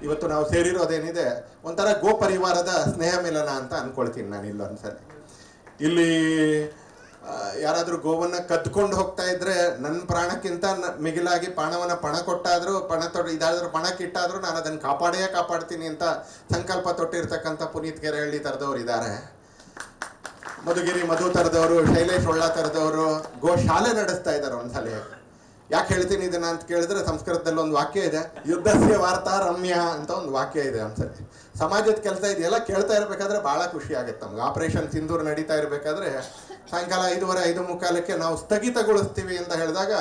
ಇವತ್ತು ನಾವು ಸೇರಿರೋದೇನಿದೆ ಒಂಥರ ಗೋ ಪರಿವಾರದ ಸ್ನೇಹ ಮಿಲನ ಅಂತ ಅಂದ್ಕೊಳ್ತೀನಿ ನಾನು ಇಲ್ಲೊಂದ್ಸಲಿ. ಇಲ್ಲಿ ಯಾರಾದರೂ ಗೋವನ್ನು ಕದ್ಕೊಂಡು ಹೋಗ್ತಾ ಇದ್ರೆ ನನ್ನ ಪ್ರಾಣಕ್ಕಿಂತ ಮಿಗಿಲಾಗಿ ಪ್ರಾಣವನ್ನು ಪಣ ಕೊಟ್ಟಾದರೂ ಇದಾದರೂ ಪಣಕ್ಕಿಟ್ಟಾದರೂ ನಾನು ಅದನ್ನು ಕಾಪಾಡ್ತೀನಿ ಅಂತ ಸಂಕಲ್ಪ ತೊಟ್ಟಿರ್ತಕ್ಕಂಥ ಪುನೀತ್ ಕೆರೆಹಳ್ಳಿ ಥರದವ್ರು ಇದ್ದಾರೆ. ಮಧುಗಿರಿ ಮಧು ಥರದವರು, ಶೈಲೇಶ್ ಒಳ್ಳ ಥರದವರು ಗೋ ಶಾಲೆ ನಡೆಸ್ತಾ ಇದ್ದಾರೆ ಒಂದ್ಸಲಿ. ಯಾಕೆ ಹೇಳ್ತೀನಿ ಇದನ್ನ ಅಂತ ಕೇಳಿದ್ರೆ, ಸಂಸ್ಕೃತದಲ್ಲಿ ಒಂದು ವಾಕ್ಯ ಇದೆ, ಯುದ್ಧಸ್ಯ ವಾರ್ತಾ ರಮ್ಯ ಅಂತ ಒಂದು ವಾಕ್ಯ ಇದೆ. ಒಂದ್ಸಲಿ ಸಮಾಜದ ಕೆಲಸ ಇದೆಲ್ಲ ಕೇಳ್ತಾ ಇರಬೇಕಾದ್ರೆ ಭಾಳ ಖುಷಿ ಆಗುತ್ತೆ ನಮ್ಗೆ. ಆಪರೇಷನ್ ಸಿಂಧೂರ್ ನಡೀತಾ ಇರಬೇಕಾದ್ರೆ ಸಾಯಂಕಾಲ 5:30 ನಾವು ಸ್ಥಗಿತಗೊಳಿಸ್ತೀವಿ ಅಂತ ಹೇಳಿದಾಗ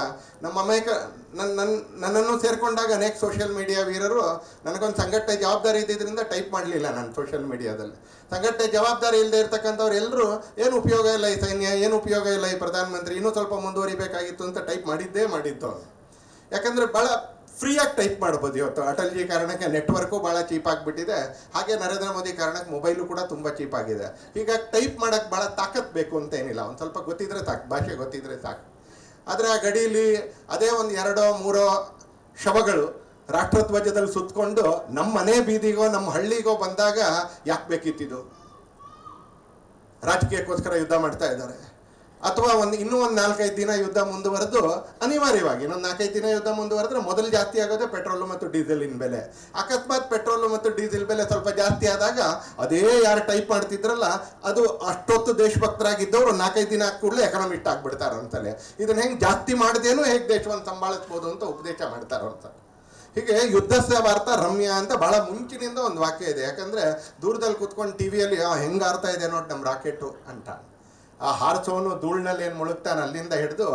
ನನ್ನನ್ನು ಸೇರ್ಕೊಂಡಾಗ ಅನೇಕ ಸೋಷಿಯಲ್ ಮೀಡಿಯಾ ವೀರರು ನನಗೊಂದು ಸಂಘಟನೆ ಜವಾಬ್ದಾರಿ ಇದ್ದಿದ್ದರಿಂದ ಟೈಪ್ ಮಾಡಲಿಲ್ಲ ನಾನು ಸೋಷಿಯಲ್ ಮೀಡಿಯಾದಲ್ಲಿ. ಸಂಘಟನೆ ಜವಾಬ್ದಾರಿ ಇಲ್ಲದೆ ಇರ್ತಕ್ಕಂಥವ್ರು ಎಲ್ಲರೂ ಏನು ಉಪಯೋಗ ಇಲ್ಲ ಈ ಸೈನ್ಯ, ಏನು ಉಪಯೋಗ ಇಲ್ಲ ಈ ಪ್ರಧಾನಮಂತ್ರಿ, ಇನ್ನೂ ಸ್ವಲ್ಪ ಮುಂದುವರಿಬೇಕಾಗಿತ್ತು ಅಂತ ಟೈಪ್ ಮಾಡಿದ್ದು. ಯಾಕಂದರೆ ಭಾಳ ಫ್ರೀಯಾಗಿ ಟೈಪ್ ಮಾಡ್ಬೋದು. ಇವತ್ತು ಅಟಲ್ಜಿ ಕಾರಣಕ್ಕೆ ನೆಟ್ವರ್ಕು ಭಾಳ ಚೀಪ್ ಆಗಿಬಿಟ್ಟಿದೆ, ಹಾಗೆ ನರೇಂದ್ರ ಮೋದಿ ಕಾರಣಕ್ಕೆ ಮೊಬೈಲು ಕೂಡ ತುಂಬ ಚೀಪ್ ಆಗಿದೆ. ಹೀಗಾಗಿ ಟೈಪ್ ಮಾಡೋಕ್ಕೆ ಭಾಳ ತಾಕತ್ತು ಬೇಕು ಅಂತ ಏನಿಲ್ಲ, ಒಂದು ಸ್ವಲ್ಪ ಗೊತ್ತಿದ್ರೆ ಸಾಕು, ಭಾಷೆ ಗೊತ್ತಿದ್ರೆ ಸಾಕು. ಆದರೆ ಆ ಗಡಿಯಲ್ಲಿ ಅದೇ ಒಂದು 2-3 ಶವಗಳು ರಾಷ್ಟ್ರಧ್ವಜದಲ್ಲಿ ಸುತ್ತಕೊಂಡು ನಮ್ಮ ಮನೆ ಬೀದಿಗೋ ನಮ್ಮ ಹಳ್ಳಿಗೋ ಬಂದಾಗ ಯಾಕೆ ಬೇಕಿತ್ತಿದ್ದು? ರಾಜಕೀಯಕ್ಕೋಸ್ಕರ ಯುದ್ಧ ಮಾಡ್ತಾ ಇದ್ದಾರೆ. ಅಥವಾ ಇನ್ನೂ ಒಂದು 4-5 ದಿನ ಯುದ್ಧ ಮುಂದುವರೆದು ಅನಿವಾರ್ಯವಾಗಿ ಇನ್ನೊಂದು 4-5 ದಿನ ಯುದ್ಧ ಮುಂದುವರೆದ್ರೆ ಮೊದಲು ಜಾಸ್ತಿ ಆಗೋದೇ ಪೆಟ್ರೋಲು ಮತ್ತು ಡೀಸೆಲಿನ ಬೆಲೆ. ಅಕಸ್ಮಾತ್ ಪೆಟ್ರೋಲು ಮತ್ತು ಡೀಸೆಲ್ ಬೆಲೆ ಸ್ವಲ್ಪ ಜಾಸ್ತಿ ಆದಾಗ ಅದೇ ಯಾರು ಟೈಪ್ ಮಾಡ್ತಿದ್ರಲ್ಲ ಅದು ಅಷ್ಟೊತ್ತು ದೇಶಭಕ್ತರಾಗಿದ್ದವರು 4-5 ದಿನ ಕೂಡಲೇ ಎಕನಾಮಿಸ್ಟ್ ಆಗ್ಬಿಡ್ತಾರೆ ಅಂತಲೇ. ಇದನ್ನ ಹೆಂಗೆ ಜಾಸ್ತಿ ಮಾಡ್ದೇನೋ ಹೇಗೆ ದೇಶವನ್ನು ಸಂಭಾಳಿಸ್ಬೋದು ಅಂತ ಉಪದೇಶ ಮಾಡ್ತಾರೆ ಅಂತ. ಹೀಗೆ ಯುದ್ಧಸ್ಯ ವಾರ್ತಾ ರಮ್ಯ ಅಂತ ಭಾಳ ಮುಂಚಿನಿಂದ ಒಂದು ವಾಕ್ಯ ಇದೆ. ಯಾಕಂದರೆ ದೂರದಲ್ಲಿ ಕೂತ್ಕೊಂಡು ಟಿವಿಯಲ್ಲಿ ಹೆಂಗೆ ಆರ್ತಾ ಇದೆ ನೋಡಿ ನಮ್ಮ ರಾಕೆಟು ಅಂತ. ಆ ಹಾರಿಸೋನು ಧೂಳಿನಲ್ಲಿ ಏನು ಮುಳುಗ್ತಾನೆ ಅಲ್ಲಿಂದ ಹಿಡಿದು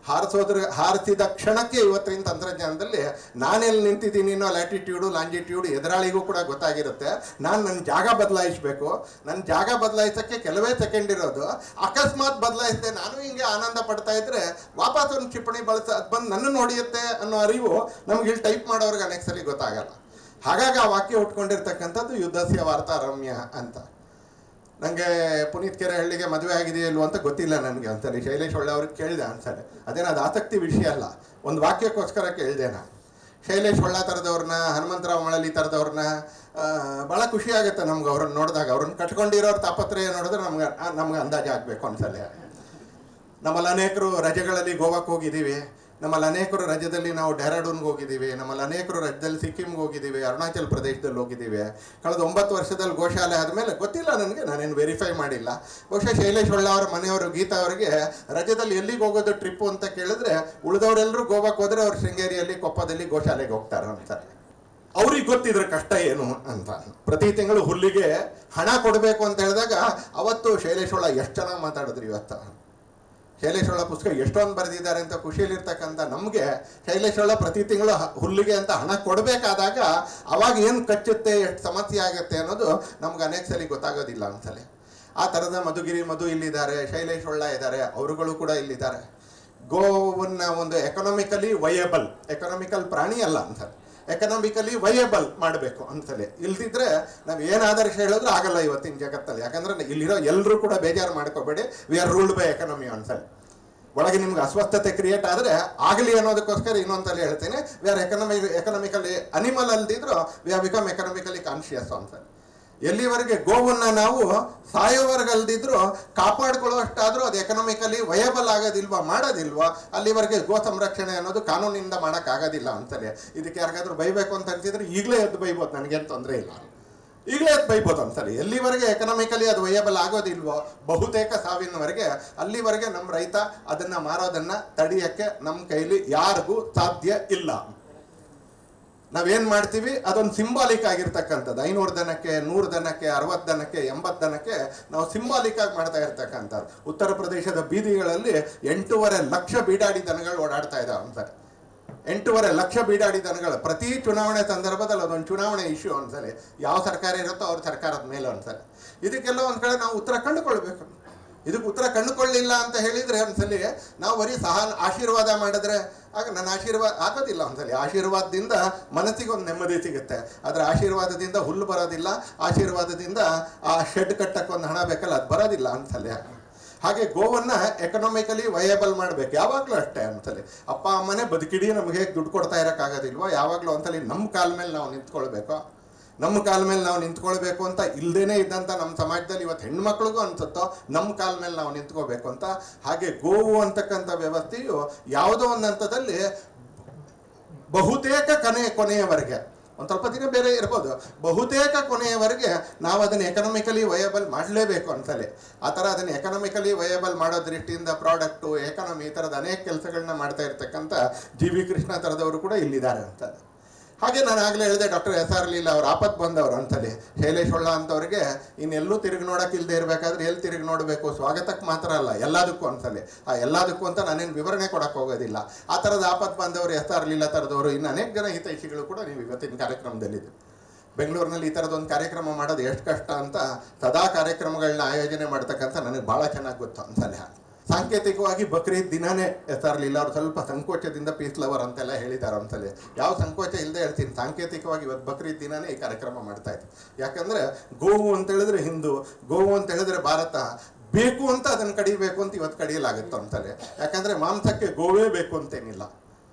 ಹಾರಿಸಿದ ಕ್ಷಣಕ್ಕೆ ಇವತ್ತಿನ ತಂತ್ರಜ್ಞಾನದಲ್ಲಿ ನಾನೆಲ್ಲಿ ನಿಂತಿದ್ದೀನಿ ಅನ್ನೋ ಲ್ಯಾಟಿಟ್ಯೂಡು ಲಾಂಜಿಟ್ಯೂಡು ಎದುರಾಳಿಗೂ ಕೂಡ ಗೊತ್ತಾಗಿರುತ್ತೆ. ನಾನು ನನ್ನ ಜಾಗ ಬದಲಾಯಿಸಬೇಕು, ನನ್ನ ಜಾಗ ಬದಲಾಯಿಸೋಕ್ಕೆ ಕೆಲವೇ ಸೆಕೆಂಡ್ ಇರೋದು. ಅಕಸ್ಮಾತ್ ಬದಲಾಯಿಸಿದೆ ನಾನು ಹಿಂಗೆ ಆನಂದ ಪಡ್ತಾ ಇದ್ರೆ ವಾಪಸ್ ಒಂದು ಕ್ಷಿಪಣಿ ಅದು ಬಂದು ನನ್ನ ನೋಡಿಯುತ್ತೆ ಅನ್ನೋ ಅರಿವು ನಮ್ಗೆ ಇಲ್ಲಿ ಟೈಪ್ ಮಾಡೋರ್ಗೆ ಅನೇಕ ಸಲ ಗೊತ್ತಾಗಲ್ಲ. ಹಾಗಾಗಿ ಆ ವಾಕ್ಯ ಉಟ್ಕೊಂಡಿರ್ತಕ್ಕಂಥದ್ದು ಯುದ್ಧಸ್ಯ ವಾರ್ತಾ ರಮ್ಯ ಅಂತ. ನನಗೆ ಪುನೀತ್ ಕೆರೆಹಳ್ಳಿಗೆ ಮದುವೆ ಆಗಿದೆಯೋ ಇಲ್ವೋ ಅಂತ ಗೊತ್ತಿಲ್ಲ ನನಗೆ. ಒಂದ್ಸಲಿ ಶೈಲೇಶ್ ಒಳ್ಳೆ ಅವ್ರಿಗೆ ಕೇಳಿದೆ ಅನ್ಸಲೆ, ಅದೇನದು ಆಸಕ್ತಿ ವಿಷಯ ಅಲ್ಲ, ಒಂದು ವಾಕ್ಯಕ್ಕೋಸ್ಕರ ಕೇಳಿದೆ ನಾನು. ಶೈಲೇಶ್ ಒಳ್ಳ ಥರದವ್ರನ್ನ, ಹನುಮಂತರಾವ್ ಮಳಲಿ ಥರದವ್ರನ್ನ ಭಾಳ ಖುಷಿ ಆಗುತ್ತೆ ನಮ್ಗೆ ಅವ್ರನ್ನ ನೋಡಿದಾಗ. ಅವ್ರನ್ನ ಕಟ್ಕೊಂಡಿರೋರು ತಾಪತ್ರಯ ನೋಡಿದ್ರೆ ನಮ್ಗೆ ಅಂದಾಜು ಆಗಬೇಕು ಅನ್ಸಲೆ. ನಮ್ಮಲ್ಲಿ ಅನೇಕರು ರಜೆಗಳಲ್ಲಿ ಗೋವಾಕ್ಕೆ ಹೋಗಿದ್ದೀವಿ, ನಮ್ಮಲ್ಲಿ ಅನೇಕರು ರಾಜ್ಯದಲ್ಲಿ ನಾವು ಡೆಹ್ರಾಡೂನ್ಗೆ ಹೋಗಿದ್ದೀವಿ, ನಮ್ಮಲ್ಲಿ ಅನೇಕರು ರಾಜ್ಯದಲ್ಲಿ ಸಿಕ್ಕಿಂಗೆ ಹೋಗಿದ್ದೀವಿ, ಅರುಣಾಚಲ್ ಪ್ರದೇಶದಲ್ಲಿ ಹೋಗಿದ್ದೀವಿ. ಕಳೆದ 9 ವರ್ಷದಲ್ಲಿ ಗೋಶಾಲೆ ಆದಮೇಲೆ ಗೊತ್ತಿಲ್ಲ ನನಗೆ, ನಾನೇನು ವೆರಿಫೈ ಮಾಡಿಲ್ಲ. ಬಹುಶಃ ಶೈಲೇಶ್ ಒಳ್ಳ ಅವರ ಮನೆಯವರು ಗೀತಾ ಅವರಿಗೆ ರಾಜ್ಯದಲ್ಲಿ ಎಲ್ಲಿಗೆ ಹೋಗೋದು ಟ್ರಿಪ್ಪು ಅಂತ ಕೇಳಿದ್ರೆ ಉಳಿದವರೆಲ್ಲರೂ ಗೋವಾಕ್ಕೆ ಹೋದರೆ ಅವ್ರು ಶೃಂಗೇರಿಯಲ್ಲಿ ಕೊಪ್ಪದಲ್ಲಿ ಗೋಶಾಲೆಗೆ ಹೋಗ್ತಾರೆ ಅಂತ. ಅವ್ರಿಗೆ ಗೊತ್ತಿದ್ರೆ ಕಷ್ಟ ಏನು ಅಂತ. ಪ್ರತಿ ತಿಂಗಳು ಹುಲ್ಲಿಗೆ ಹಣ ಕೊಡಬೇಕು ಅಂತ ಹೇಳಿದಾಗ ಅವತ್ತು ಶೈಲೇಶ್ ಒಳ್ಳ ಎಷ್ಟು ಚೆನ್ನಾಗಿ ಮಾತಾಡಿದ್ರು. ಇವತ್ತು ಶೈಲೇಶ್ ಒಳ್ಳ ಪುಸ್ತಕ ಎಷ್ಟೊಂದು ಬರೆದಿದ್ದಾರೆ ಅಂತ ಖುಷಿಯಲ್ಲಿರ್ತಕ್ಕಂಥ ನಮಗೆ ಶೈಲೇಶ್ ಒಳ್ಳ ಪ್ರತಿ ತಿಂಗಳು ಹುಲ್ಲಿಗೆ ಅಂತ ಹಣ ಕೊಡಬೇಕಾದಾಗ ಅವಾಗ ಏನು ಕಚ್ಚುತ್ತೆ, ಎಷ್ಟು ಸಮಸ್ಯೆ ಆಗುತ್ತೆ ಅನ್ನೋದು ನಮ್ಗೆ ಅನೇಕ ಸಲ ಗೊತ್ತಾಗೋದಿಲ್ಲ ಅನ್ಸಲಿ. ಆ ಥರದ ಮಧುಗಿರಿ ಮಧು ಇಲ್ಲಿದ್ದಾರೆ, ಶೈಲೇಶ್ ಒಳ್ಳ ಇದ್ದಾರೆ, ಅವರುಗಳು ಕೂಡ ಇಲ್ಲಿದ್ದಾರೆ. ಗೋವನ್ನು ಒಂದು ಎಕನಾಮಿಕಲ್ ಪ್ರಾಣಿ ಅಲ್ಲ ಅನ್ಸಲಿ, ಎಕನಾಮಿಕಲಿ ವಯಬಲ್ ಮಾಡಬೇಕು ಅನ್ಸಲಿ. ಇಲ್ದಿದ್ರೆ ನಾವು ಏನು ಆದರ್ಶ ಹೇಳಿದ್ರು ಆಗಲ್ಲ ಇವತ್ತಿನ ಜಗತ್ತಲ್ಲಿ. ಯಾಕಂದ್ರೆ ಇಲ್ಲಿರೋ ಎಲ್ಲರೂ ಕೂಡ ಬೇಜಾರು ಮಾಡ್ಕೋಬೇಡಿ, we are ruled by economy ಅನ್ಸಲಿ. ಒಳಗೆ ನಿಮ್ಗೆ ಅಸ್ವಸ್ಥತೆ ಕ್ರಿಯೇಟ್ ಆದರೆ ಆಗಲಿ ಅನ್ನೋದಕ್ಕೋಸ್ಕರ ಇನ್ನೊಂದ್ಸಲಿ ಹೇಳ್ತೀನಿ, ವಿ ಆರ್ ಎಕನಾಮಿಕಲಿ ಅನಿಮಲ್ ಅಲ್ದಿದ್ರು we are become economically conscious ಅನ್ಸಲಿ. ಎಲ್ಲಿವರೆಗೆ ಗೋವನ್ನು ನಾವು ಸಾಯೋವರೆಗೆ ಅಲ್ದಿದ್ರು ಕಾಪಾಡ್ಕೊಳ್ಳೋಷ್ಟಾದರೂ ಅದು ಎಕನಾಮಿಕಲಿ ವಯಬಲ್ ಮಾಡೋದಿಲ್ವಾ ಅಲ್ಲಿವರೆಗೆ ಗೋ ಸಂರಕ್ಷಣೆ ಅನ್ನೋದು ಕಾನೂನಿಂದ ಮಾಡೋಕ್ಕಾಗೋದಿಲ್ಲ ಅಂತಲೇ. ಇದಕ್ಕೆ ಯಾರಿಗಾದ್ರೂ ಬೈಬೇಕು ಅಂತ ಅನ್ಸಿದ್ರೆ ಈಗಲೇ ಎದ್ದು ಬೈಬೋದು, ನನಗೇನು ತೊಂದರೆ ಇಲ್ಲ, ಈಗಲೇ ಎದ್ದು ಬೈಬೋದು ಅನ್ಸಲಿ. ಎಲ್ಲಿವರೆಗೆ ಎಕನಾಮಿಕಲಿ ಅದು ವಯಬಲ್ ಆಗೋದಿಲ್ವೋ ಬಹುತೇಕ ಸಾವಿನವರೆಗೆ ಅಲ್ಲಿವರೆಗೆ ನಮ್ಮ ರೈತ ಅದನ್ನು ಮಾರೋದನ್ನು ತಡೆಯೋಕ್ಕೆ ನಮ್ಮ ಕೈಲಿ ಯಾರಿಗೂ ಸಾಧ್ಯ ಇಲ್ಲ. ನಾವೇನು ಮಾಡ್ತೀವಿ ಅದೊಂದು ಸಿಂಬಾಲಿಕ್ ಆಗಿರ್ತಕ್ಕಂಥದ್ದು. 500 ದನಕ್ಕೆ, 100 ದನಕ್ಕೆ, 60 ದನಕ್ಕೆ, 80 ದನಕ್ಕೆ ನಾವು ಸಿಂಬಾಲಿಕ್ ಆಗಿ ಮಾಡ್ತಾ ಇರ್ತಕ್ಕಂಥದ್ದು. ಉತ್ತರ ಪ್ರದೇಶದ ಬೀದಿಗಳಲ್ಲಿ 8.5 ಲಕ್ಷ ಬೀಡಾಡಿ ದನಗಳು ಓಡಾಡ್ತಾ ಇದ್ದಾವೆ ಅಂತಾರೆ. 8.5 ಲಕ್ಷ ಬೀಡಾಡಿ ದನಗಳು. ಪ್ರತಿ ಚುನಾವಣೆ ಸಂದರ್ಭದಲ್ಲಿ ಅದೊಂದು ಚುನಾವಣೆ ಇಶ್ಯೂ ಅನ್ಸಲಿ. ಯಾವ ಸರ್ಕಾರ ಇರುತ್ತೋ ಅವ್ರ ಸರ್ಕಾರದ ಮೇಲೆ ಅನ್ಸಲಿ. ಇದಕ್ಕೆಲ್ಲ ಒಂದು ಕಡೆ ನಾವು ಉತ್ತರ ಕಂಡುಕೊಳ್ಬೇಕು. ಇದಕ್ಕೆ ಉತ್ತರ ಕಂಡುಕೊಳ್ಳಿಲ್ಲ ಅಂತ ಹೇಳಿದರೆ ಒಂದ್ಸಲಿ ನಾವು ಬರೀ ಆಶೀರ್ವಾದ ಮಾಡಿದ್ರೆ ಆಗ ನನ್ನ ಆಶೀರ್ವಾದ ಆಗೋದಿಲ್ಲ. ಒಂದ್ಸಲಿ ಆಶೀರ್ವಾದದಿಂದ ಮನಸ್ಸಿಗೆ ಒಂದು ನೆಮ್ಮದಿ ಸಿಗುತ್ತೆ, ಆದರೆ ಆಶೀರ್ವಾದದಿಂದ ಹುಲ್ಲು ಬರೋದಿಲ್ಲ, ಆಶೀರ್ವಾದದಿಂದ ಆ ಶೆಡ್ ಕಟ್ಟಕ್ಕೆ ಒಂದು ಹಣ ಬೇಕಲ್ಲ ಅದು ಬರೋದಿಲ್ಲ ಅನ್ಸಲಿ. ಹಾಗೆ ಗೋವನ್ನು ಎಕನಾಮಿಕಲಿ ವಯಬಲ್ ಮಾಡಬೇಕು ಯಾವಾಗಲೂ ಅಷ್ಟೇ ಅನ್ಸಲಿ. ಅಪ್ಪ ಅಮ್ಮನೇ ಬದುಕಿಡಿ ನಮಗೆ ಹೇಗೆ ದುಡ್ಡು ಕೊಡ್ತಾ ಇರೋಕ್ಕಾಗೋದಿಲ್ವೋ ಯಾವಾಗಲೂ ಒಂದ್ಸಲಿ ನಮ್ಮ ಕಾಲ ಮೇಲೆ ನಾವು ನಿಂತ್ಕೊಳ್ಬೇಕು. ನಮ್ಮ ಕಾಲ ಮೇಲೆ ನಾವು ನಿಂತ್ಕೊಳ್ಬೇಕು ಅಂತ ಇಲ್ಲದೇನೆ ಇದ್ದಂಥ ನಮ್ಮ ಸಮಾಜದಲ್ಲಿ ಇವತ್ತು ಹೆಣ್ಮಕ್ಳಿಗೂ ಅನ್ಸುತ್ತೋ ನಮ್ಮ ಕಾಲ ಮೇಲೆ ನಾವು ನಿಂತ್ಕೋಬೇಕು ಅಂತ. ಹಾಗೆ ಗೋವು ಅಂತಕ್ಕಂಥ ವ್ಯವಸ್ಥೆಯು ಯಾವುದೋ ಒಂದು ಹಂತದಲ್ಲಿ ಬಹುತೇಕ ಕೊನೆಯವರೆಗೆ ಒಂದು ಸ್ವಲ್ಪ ದಿನ ಬೇರೆ ಇರ್ಬೋದು, ಬಹುತೇಕ ಕೊನೆಯವರೆಗೆ ನಾವು ಅದನ್ನು ಎಕನಾಮಿಕಲಿ ವಯಬಲ್ ಮಾಡಲೇಬೇಕು ಅಂತಲೇ. ಆ ಥರ ಅದನ್ನು ಎಕನಾಮಿಕಲಿ ವಯಬಲ್ ಮಾಡೋ ದೃಷ್ಟಿಯಿಂದ ಪ್ರಾಡಕ್ಟು, ಎಕಾನಮಿ ಈ ಥರದ ಅನೇಕ ಕೆಲಸಗಳನ್ನ ಮಾಡ್ತಾ ಇರ್ತಕ್ಕಂಥ ಜಿ ವಿ ಕೃಷ್ಣ ಥರದವರು ಕೂಡ ಇಲ್ಲಿದ್ದಾರೆ ಅಂತ. ಹಾಗೆ ನಾನು ಆಗಲೇ ಹೇಳಿದೆ, ಡಾಕ್ಟರ್ ಎಸ್ ಆರ್ ಲೀಲಾ ಅವ್ರು ಆಪತ್ ಬಂದವರು ಅಂತಲೇ. ಶೈಲೇಶ್ ಹೊಳ್ಳ ಅಂತವ್ರಿಗೆ ಇನ್ನೆಲ್ಲೂ ತಿರುಗಿ ನೋಡೋಕೆ ಇಲ್ಲದೆ ಇರಬೇಕಾದ್ರೆ ಎಲ್ಲಿ ತಿರುಗಿ ನೋಡಬೇಕು, ಸ್ವಾಗತಕ್ಕೆ ಮಾತ್ರ ಅಲ್ಲ ಎಲ್ಲದಕ್ಕೂ ಅಂತಲೇ. ಆ ಎಲ್ಲದಕ್ಕೂ ಅಂತ ನಾನೇನು ವಿವರಣೆ ಕೊಡೋಕೆ ಹೋಗೋದಿಲ್ಲ. ಆ ಥರದ ಆಪತ್ ಬಂದವರು ಎಸ್ ಆರ್ ಲೀಲಾ ಥರದವರು, ಇನ್ನು ಅನೇಕ ಜನ ಹಿತೈಷಿಗಳು ಕೂಡ ನೀವು ಇವತ್ತಿನ ಕಾರ್ಯಕ್ರಮದಲ್ಲಿದೆ. ಬೆಂಗಳೂರಿನಲ್ಲಿ ಈ ಥರದೊಂದು ಕಾರ್ಯಕ್ರಮ ಮಾಡೋದು ಎಷ್ಟು ಕಷ್ಟ ಅಂತ ಸದಾ ಕಾರ್ಯಕ್ರಮಗಳನ್ನ ಆಯೋಜನೆ ಮಾಡ್ತಕ್ಕಂಥ ನನಗೆ ಭಾಳ ಚೆನ್ನಾಗಿ ಗೊತ್ತು ಅಂತಲೇ. ಸಾಂಕೇತಿಕವಾಗಿ ಬಕ್ರೀದ್ ದಿನಾನೇ ಎಸ್ ಆರ್ ಲೀಲಾ ಅವರು ಸ್ವಲ್ಪ ಸಂಕೋಚದಿಂದ ಪೀಸ್ ಲವರ್ ಅಂತೆಲ್ಲ ಹೇಳಿದ್ದಾರೆ ಅಂತಲೇ. ಯಾವ ಸಂಕೋಚ ಇಲ್ಲದೆ ಹೇಳ್ತೀನಿ, ಸಾಂಕೇತಿಕವಾಗಿ ಇವತ್ತು ಬಕ್ರೀದ್ ದಿನಾನೇ ಈ ಕಾರ್ಯಕ್ರಮ ಮಾಡ್ತಾ ಇತ್ತು. ಯಾಕಂದರೆ ಗೋವು ಅಂತ ಹೇಳಿದ್ರೆ ಹಿಂದೂ, ಗೋವು ಅಂತ ಹೇಳಿದ್ರೆ ಭಾರತ, ಬೇಕು ಅಂತ ಅದನ್ನು ಕಡಿಬೇಕು ಅಂತ ಇವತ್ತು ಕಡಿಯಲಾಗುತ್ತೆ ಅಂತಲೇ. ಯಾಕಂದರೆ ಮಾಂಸಕ್ಕೆ ಗೋವೇ ಬೇಕು ಅಂತೇನಿಲ್ಲ,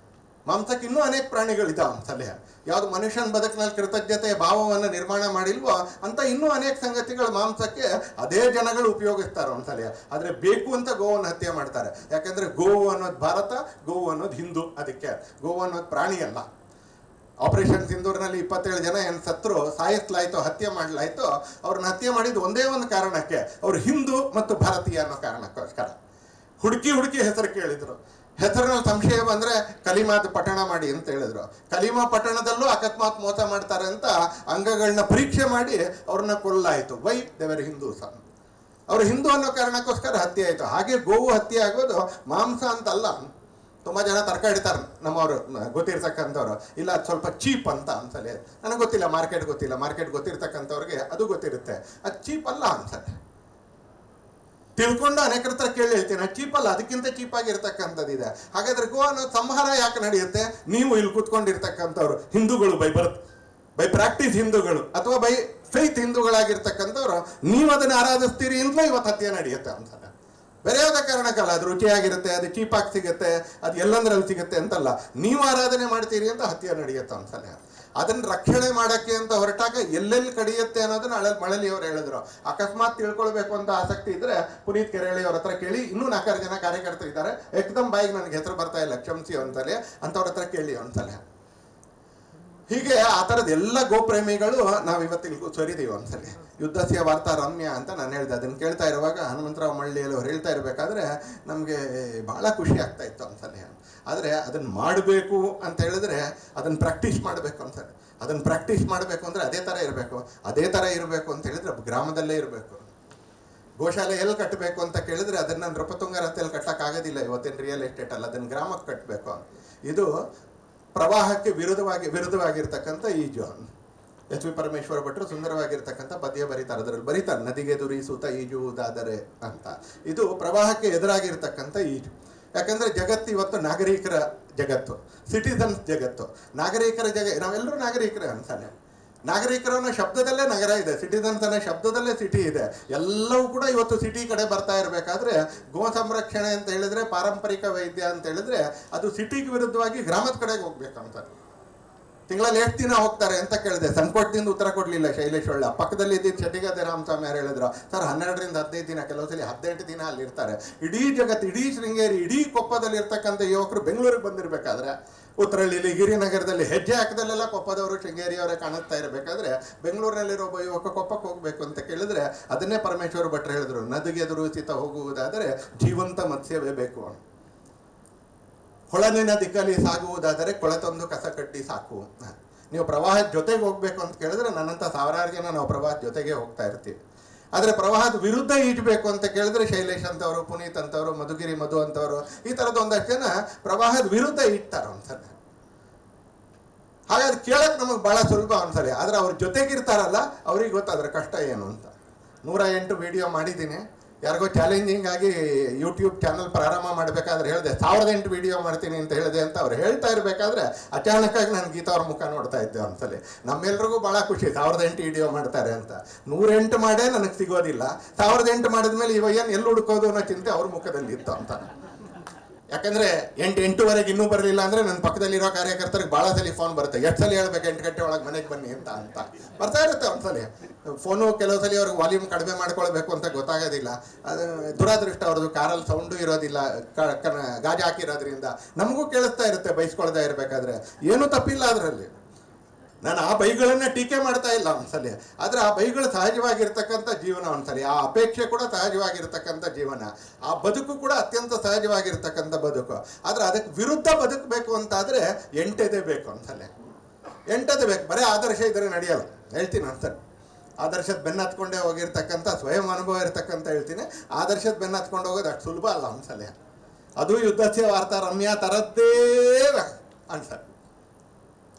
ಮಾಂಸಕ್ಕೆ ಇನ್ನೂ ಅನೇಕ ಪ್ರಾಣಿಗಳಿದ್ದಾವೆ ಅಂತಲೇ. ಯಾವುದು ಮನುಷ್ಯನ ಬದುಕಿನಲ್ಲಿ ಕೃತಜ್ಞತೆಯ ಭಾವವನ್ನು ನಿರ್ಮಾಣ ಮಾಡಿಲ್ವೋ ಅಂತ ಇನ್ನೂ ಅನೇಕ ಸಂಗತಿಗಳು ಮಾಂಸಕ್ಕೆ ಅದೇ ಜನಗಳು ಉಪಯೋಗಿಸ್ತಾರೆ ಅಂತಲೇ. ಆದರೆ ಬೇಕು ಅಂತ ಗೋವನ್ನು ಹತ್ಯೆ ಮಾಡ್ತಾರೆ. ಯಾಕಂದರೆ ಗೋವು ಅನ್ನೋದು ಭಾರತ, ಗೋವು ಅನ್ನೋದು ಹಿಂದೂ. ಅದಕ್ಕೆ ಗೋವು ಅನ್ನೋದು ಪ್ರಾಣಿ ಅಲ್ಲ. ಆಪರೇಷನ್ ಸಿಂಧೂರಿನಲ್ಲಿ 27 ಜನ ಏನು ಸತ್ರು, ಸಾಯಿಸಲಾಯಿತು, ಹತ್ಯೆ ಮಾಡಲಾಯಿತು. ಅವ್ರನ್ನ ಹತ್ಯೆ ಮಾಡಿದ್ದು ಒಂದೇ ಒಂದು ಕಾರಣಕ್ಕೆ, ಅವರು ಹಿಂದೂ ಮತ್ತು ಭಾರತೀಯ ಅನ್ನೋ ಕಾರಣಕ್ಕೋಸ್ಕರ. ಹುಡುಕಿ ಹೆಸರು ಕೇಳಿದರು. ಹೆಸರಿನಲ್ಲಿ ಸಂಶಯ ಬಂದರೆ ಕಲಿಮಾದ ಪಠಣ ಮಾಡಿ ಅಂತ ಹೇಳಿದ್ರು. ಕಲಿಮಾ ಪಟ್ಟಣದಲ್ಲೂ ಅಕಸ್ಮಾತ್ ಮೋಸ ಮಾಡ್ತಾರೆ ಅಂತ ಅಂಗಗಳನ್ನ ಪರೀಕ್ಷೆ ಮಾಡಿ ಅವ್ರನ್ನ ಕೊಲ್ಲಾಯಿತು. ವೈ ದೇವರ ಹಿಂದೂ ಸಹ ಅವರು ಹಿಂದೂ ಅನ್ನೋ ಕಾರಣಕ್ಕೋಸ್ಕರ ಹತ್ಯೆ ಆಯಿತು. ಹಾಗೆ ಗೋವು ಹತ್ಯೆ ಆಗೋದು ಮಾಂಸ ಅಂತಲ್ಲ. ತುಂಬ ಜನ ತರ್ಕ ಹಿಡಿತಾರೆ ನಮ್ಮವರು ಗೊತ್ತಿರ್ತಕ್ಕಂಥವ್ರು, ಇಲ್ಲ ಅದು ಸ್ವಲ್ಪ ಚೀಪ್ ಅಂತ ಅನ್ಸಲೆ. ನನಗೆ ಗೊತ್ತಿಲ್ಲ, ಮಾರ್ಕೆಟ್ ಗೊತ್ತಿರ್ತಕ್ಕಂಥವ್ರಿಗೆ ಅದು ಗೊತ್ತಿರುತ್ತೆ. ಅದು ಚೀಪ್ ಅಲ್ಲ ಅನ್ಸಲೆ. ತಿಳ್ಕೊಂಡು ಅನೇಕರ ಹತ್ರ ಕೇಳಿ ಹೇಳ್ತೀನಿ, ಅದು ಚೀಪಲ್ಲ, ಅದಕ್ಕಿಂತ ಚೀಪಾಗಿರ್ತಕ್ಕಂಥದ್ದಿದೆ. ಹಾಗಾದ್ರೆ ಗೋ ಅನ್ನೋ ಸಂಹಾರ ಯಾಕೆ ನಡೆಯುತ್ತೆ? ನೀವು ಇಲ್ಲಿ ಕೂತ್ಕೊಂಡಿರ್ತಕ್ಕಂಥವ್ರು ಹಿಂದೂಗಳು ಬೈ ಪ್ರಾಕ್ಟೀಸ್ ಹಿಂದೂಗಳು ಅಥವಾ ಬೈ ಫೈತ್ ಹಿಂದೂಗಳಾಗಿರ್ತಕ್ಕಂಥವ್ರು, ನೀವು ಅದನ್ನು ಆರಾಧಿಸ್ತೀರಿ ಅಂತಲೇ ಇವತ್ತು ಹತ್ಯೆ ನಡೆಯುತ್ತೆ ಅಂತ. ಬೇರೆ ಯಾವುದೇ ಕಾರಣಕ್ಕಲ್ಲ. ಅದು ರುಚಿಯಾಗಿರುತ್ತೆ, ಅದು ಚೀಪಾಗಿ ಸಿಗುತ್ತೆ, ಅದು ಎಲ್ಲಂದ್ರಲ್ಲಿ ಸಿಗುತ್ತೆ ಅಂತಲ್ಲ. ನೀವು ಆರಾಧನೆ ಮಾಡ್ತೀರಿ ಅಂತ ಹತ್ಯೆ ನಡೆಯುತ್ತೆ ಅನ್ಸಲ್ಲ. ಅದನ್ನು ರಕ್ಷಣೆ ಮಾಡೋಕ್ಕೆ ಅಂತ ಹೊರಟಾಗ ಎಲ್ಲೆಲ್ಲಿ ಕಡಿಯುತ್ತೆ ಅನ್ನೋದನ್ನ ಮಳಲಿ ಅವರು ಹೇಳಿದ್ರು. ಅಕಸ್ಮಾತ್ ತಿಳ್ಕೊಳ್ಬೇಕು ಅಂತ ಆಸಕ್ತಿ ಇದ್ರೆ ಪುನೀತ್ ಕೆರೆಹಳ್ಳಿ ಅವ್ರ ಹತ್ರ ಕೇಳಿ. ಇನ್ನೂ 4 ಜನ ಕಾರ್ಯಕರ್ತರು ಇದ್ದಾರೆ, ಏಕದಮ್ ಬಾಯಿಗೆ ನನಗೆ ಹೆಸರು ಬರ್ತಾ ಇಲ್ಲ, ಕ್ಷಮಿಸಿ ಒಂದ್ಸಲ, ಅಂಥವ್ರ ಹತ್ರ ಕೇಳಿ ಒಂದ್ಸಲ. ಹೀಗೆ ಆ ಥರದ ಎಲ್ಲ ಗೋಪ್ರೇಮಿಗಳು ನಾವು ಇವತ್ತಿಗೆ ಸರಿದೀವಿ ಒಂದ್ಸಲ. ಯುದ್ಧಸ್ಯ ವಾರ್ತಾ ರಮ್ಯ ಅಂತ ನಾನು ಹೇಳಿದೆ. ಅದನ್ನು ಕೇಳ್ತಾ ಇರುವಾಗ ಹನುಮಂತರಾವ್ ಮಳ್ಳಿಯಲ್ಲಿ ಅವ್ರು ಹೇಳ್ತಾ ಇರಬೇಕಾದ್ರೆ ನಮಗೆ ಭಾಳ ಖುಷಿ ಆಗ್ತಾ ಇತ್ತು ಒಂದ್ಸಲ. ಆದರೆ ಅದನ್ನು ಮಾಡಬೇಕು ಅಂತ ಹೇಳಿದ್ರೆ ಅದನ್ನು ಪ್ರಾಕ್ಟೀಸ್ ಮಾಡಬೇಕು ಅನ್ಸತ್ತೆ. ಅದನ್ನು ಪ್ರಾಕ್ಟೀಸ್ ಮಾಡಬೇಕು ಅಂದರೆ ಅದೇ ಥರ ಇರಬೇಕು ಅಂತ ಹೇಳಿದ್ರೆ ಗ್ರಾಮದಲ್ಲೇ ಇರಬೇಕು. ಗೋಶಾಲೆ ಎಲ್ಲಿ ಕಟ್ಟಬೇಕು ಅಂತ ಕೇಳಿದ್ರೆ ಅದನ್ನು ನೃಪತುಂಗ ರಸ್ತೆಯಲ್ಲಿ ಕಟ್ಟಕ್ಕಾಗೋದಿಲ್ಲ ಇವತ್ತಿನ ರಿಯಲ್ ಎಸ್ಟೇಟಲ್ಲಿ, ಅದನ್ನು ಗ್ರಾಮಕ್ಕೆ ಕಟ್ಟಬೇಕು. ಇದು ಪ್ರವಾಹಕ್ಕೆ ವಿರುದ್ಧವಾಗಿರ್ತಕ್ಕಂಥ ಈಜು. ಎಚ್ ವಿ ಪರಮೇಶ್ವರ ಭಟ್ರು ಸುಂದರವಾಗಿರ್ತಕ್ಕಂಥ ಪದ್ಯ ಬರೀತಾರೆ. ಅದರಲ್ಲಿ ಬರೀತಾರೆ, ನದಿಗೆ ದುರಿಸುತ್ತ ಈಜುವುದಾದರೆ ಅಂತ. ಇದು ಪ್ರವಾಹಕ್ಕೆ ಎದುರಾಗಿರ್ತಕ್ಕಂಥ ಈಜು. ಯಾಕಂದರೆ ಜಗತ್ತು ಇವತ್ತು ನಾಗರಿಕರ ಜಗತ್ತು, ಸಿಟಿಸನ್ಸ್ ಜಗತ್ತು. ನಾವೆಲ್ಲರೂ ನಾಗರಿಕರೇ ಅನ್ಸಲ್ಲ. ನಾಗರಿಕರು ಅನ್ನೋ ಶಬ್ದದಲ್ಲೇ ನಗರ ಇದೆ, ಸಿಟಿಸನ್ಸ್ ಅನ್ನೋ ಶಬ್ದದಲ್ಲೇ ಸಿಟಿ ಇದೆ. ಎಲ್ಲವೂ ಕೂಡ ಇವತ್ತು ಸಿಟಿ ಕಡೆ ಬರ್ತಾ ಇರಬೇಕಾದ್ರೆ ಗೋ ಸಂರಕ್ಷಣೆ ಅಂತ ಹೇಳಿದ್ರೆ, ಪಾರಂಪರಿಕ ವೈದ್ಯ ಅಂತ ಹೇಳಿದ್ರೆ ಅದು ಸಿಟಿಗೆ ವಿರುದ್ಧವಾಗಿ ಗ್ರಾಮದ ಕಡೆಗೆ ಹೋಗ್ಬೇಕಂತ. ತಿಂಗಳಲ್ಲಿ ಎಷ್ಟು ದಿನ ಹೋಗ್ತಾರೆ ಅಂತ ಕೇಳಿದೆ, ಸಂಕೋಟದಿಂದ ಉತ್ತರ ಕೊಡಲಿಲ್ಲ ಶೈಲೇಶ್ ಹೊಳ್ಳ. ಪಕ್ಕದಲ್ಲಿ ಇದ್ದಿದ್ದು ಶೆಟ್ಟಿಗದ್ದೆ ರಾಮಸ್ವಾಮಿ ಯಾರು ಹೇಳಿದ್ರು, ಸರ್ 12ರಿಂದ 15 ದಿನ, ಕೆಲವು ಸಲ 18 ದಿನ ಅಲ್ಲಿ ಇರ್ತಾರೆ. ಇಡೀ ಜಗತ್ತು, ಇಡೀ ಶೃಂಗೇರಿ, ಇಡೀ ಕೊಪ್ಪದಲ್ಲಿ ಇರ್ತಕ್ಕಂಥ ಯುವಕರು ಬೆಂಗಳೂರಿಗೆ ಬಂದಿರಬೇಕಾದ್ರೆ, ಉತ್ತರಳ್ಳಿಲಿ ಗಿರಿನಗರದಲ್ಲಿ ಹೆಜ್ಜೆ ಹಾಕದಲ್ಲೆಲ್ಲ ಕೊಪ್ಪದವರು ಶೃಂಗೇರಿಯವರೇ ಕಾಣಿಸ್ತಾ ಇರಬೇಕಾದ್ರೆ ಬೆಂಗಳೂರಿನಲ್ಲಿರೋ ಒಬ್ಬ ಯುವಕ ಕೊಪ್ಪಕ್ಕೆ ಹೋಗಬೇಕು ಅಂತ ಕೇಳಿದ್ರೆ ಅದನ್ನೇ ಪರಮೇಶ್ವರ ಭಟ್ರು ಹೇಳಿದ್ರು, ನದಿಗೆ ದುರಿಸುತ್ತ ಹೋಗುವುದಾದರೆ ಜೀವಂತ ಮತ್ಸ್ಯವೇ ಬೇಕು. ಹೊಳನಿನ ದಿಕ್ಕಲ್ಲಿ ಸಾಗುವುದಾದರೆ ಕೊಳೆತೊಂದು ಕಸ ಕಟ್ಟಿ ಸಾಕು. ನೀವು ಪ್ರವಾಹದ ಜೊತೆಗೆ ಹೋಗ್ಬೇಕು ಅಂತ ಕೇಳಿದ್ರೆ ನನ್ನಂಥ 1000 ಜನ ನಾವು ಪ್ರವಾಹದ ಜೊತೆಗೆ ಹೋಗ್ತಾ ಇರ್ತೀವಿ. ಆದರೆ ಪ್ರವಾಹದ ವಿರುದ್ಧ ಈಜಬೇಕು ಅಂತ ಕೇಳಿದ್ರೆ ಶೈಲೇಶ್ ಅಂತವರು, ಪುನೀತ್ ಅಂತವರು, ಮಧುಗಿರಿ ಮಧು ಅಂತವರು, ಈ ಥರದ್ದು ಒಂದಷ್ಟು ಜನ ಪ್ರವಾಹದ ವಿರುದ್ಧ ಈಜ್ತಾರೆ ಒಂದ್ಸಲ. ಹಾಗಾದ್ರೆ ಕೇಳಕ್ಕೆ ನಮಗೆ ಭಾಳ ಸುಲಭ ಒಂದ್ಸಲ. ಆದರೆ ಅವ್ರ ಜೊತೆಗಿರ್ತಾರಲ್ಲ ಅವ್ರಿಗೆ ಗೊತ್ತಾದ್ರೆ ಕಷ್ಟ ಏನು ಅಂತ. 108 ವಿಡಿಯೋ ಮಾಡಿದ್ದೀನಿ. ಯಾರಿಗೋ ಚಾಲೆಂಜಿಂಗ್ ಆಗಿ ಯೂಟ್ಯೂಬ್ ಚಾನಲ್ ಪ್ರಾರಂಭ ಮಾಡಬೇಕಾದ್ರೆ ಹೇಳಿದೆ 1008 ವಿಡಿಯೋ ಮಾಡ್ತೀನಿ ಅಂತ ಹೇಳಿದೆ ಅಂತ ಅವ್ರು ಹೇಳ್ತಾ ಇರಬೇಕಾದ್ರೆ ಅಚಾನಕ್ಕಾಗಿ ನಾನು ಗೀತಾ ಅವ್ರ ಮುಖ ನೋಡ್ತಾ ಇದ್ದೆ ಒಂದ್ಸಲಿ. ನಮ್ಮೆಲ್ರಿಗೂ ಭಾಳ ಖುಷಿ 1008 ವಿಡಿಯೋ ಮಾಡ್ತಾರೆ ಅಂತ. 108 ಮಾಡೇ ನನಗೆ ಸಿಗೋದಿಲ್ಲ. 1008 ಮಾಡಿದ್ಮೇಲೆ ಇವಾಗ ಏನು ಎಲ್ಲಿ ಹುಡ್ಕೋದು ಅನ್ನೋ ಚಿಂತೆ ಅವ್ರ ಮುಖದಲ್ಲಿ ಇತ್ತು ಅಂತ. ಯಾಕಂದರೆ 8-8:30 ಇನ್ನೂ ಬರಲಿಲ್ಲ ಅಂದರೆ ನನ್ನ ಪಕ್ಕದಲ್ಲಿರೋ ಕಾರ್ಯಕರ್ತರಿಗೆ ಭಾಳ ಸಲ ಫೋನ್ ಬರುತ್ತೆ. ಎಷ್ಟು ಸಲ ಹೇಳ್ಬೇಕು 8 ಗಂಟೆ ಒಳಗೆ ಮನೆಗೆ ಬನ್ನಿ ಅಂತ ಬರ್ತಾ ಇರುತ್ತೆ ಒಂದ್ಸಲಿ ಫೋನು. ಕೆಲವು ಸಲ ಅವ್ರಿಗೆ ವಾಲ್ಯೂಮ್ ಕಡಿಮೆ ಮಾಡ್ಕೊಳ್ಬೇಕು ಅಂತ ಗೊತ್ತಾಗೋದಿಲ್ಲ. ಅದು ದುರಾದೃಷ್ಟ ಅವ್ರದ್ದು. ಕಾರಲ್ಲಿ ಸೌಂಡು ಇರೋದಿಲ್ಲ, ಗಾಜು ಹಾಕಿರೋದ್ರಿಂದ ನಮಗೂ ಕೇಳಿಸ್ತಾ ಇರುತ್ತೆ ಬೈಸ್ಕೊಳ್ತಾ ಇರಬೇಕಾದ್ರೆ. ಏನೂ ತಪ್ಪಿಲ್ಲ ಅದರಲ್ಲಿ. ನಾನು ಆ ಬೈಗಳನ್ನ ಟೀಕೆ ಮಾಡ್ತಾ ಇಲ್ಲ ಒಂದ್ಸಲಿ, ಆದರೆ ಆ ಬೈಗಳು ಸಹಜವಾಗಿರ್ತಕ್ಕಂಥ ಜೀವನ ಒಂದ್ಸಲಿ. ಆ ಅಪೇಕ್ಷೆ ಕೂಡ ಸಹಜವಾಗಿರ್ತಕ್ಕಂಥ ಜೀವನ. ಆ ಬದುಕು ಕೂಡ ಅತ್ಯಂತ ಸಹಜವಾಗಿರ್ತಕ್ಕಂಥ ಬದುಕು. ಆದರೆ ಅದಕ್ಕೆ ವಿರುದ್ಧ ಬದುಕಬೇಕು ಅಂತಾದರೆ 8 ಎದೆ ಬೇಕು ಒಂದ್ಸಲಿ. 8 ಎದೆ ಬೇಕು. ಬರೀ ಆದರ್ಶ ಇದ್ರೆ ನಡೆಯಲ್ಲ, ಹೇಳ್ತೀನಿ ಒಂದ್ಸಲಿ. ಆದರ್ಶದ ಬೆನ್ನ ಹತ್ಕೊಂಡೇ ಹೋಗಿರ್ತಕ್ಕಂಥ ಸ್ವಯಂ ಅನುಭವ ಇರ್ತಕ್ಕಂಥ ಹೇಳ್ತೀನಿ. ಆದರ್ಶದ ಬೆನ್ನ ಹತ್ಕೊಂಡು ಹೋಗೋದು ಅಷ್ಟು ಸುಲಭ ಅಲ್ಲ ಒಂದ್ಸಲಿ. ಅದು ಯುದ್ಧಸ್ಯ ವಾರ್ತಾ ರಮ್ಯ ತರದ್ದೇ ಅನ್ಸಲಿ.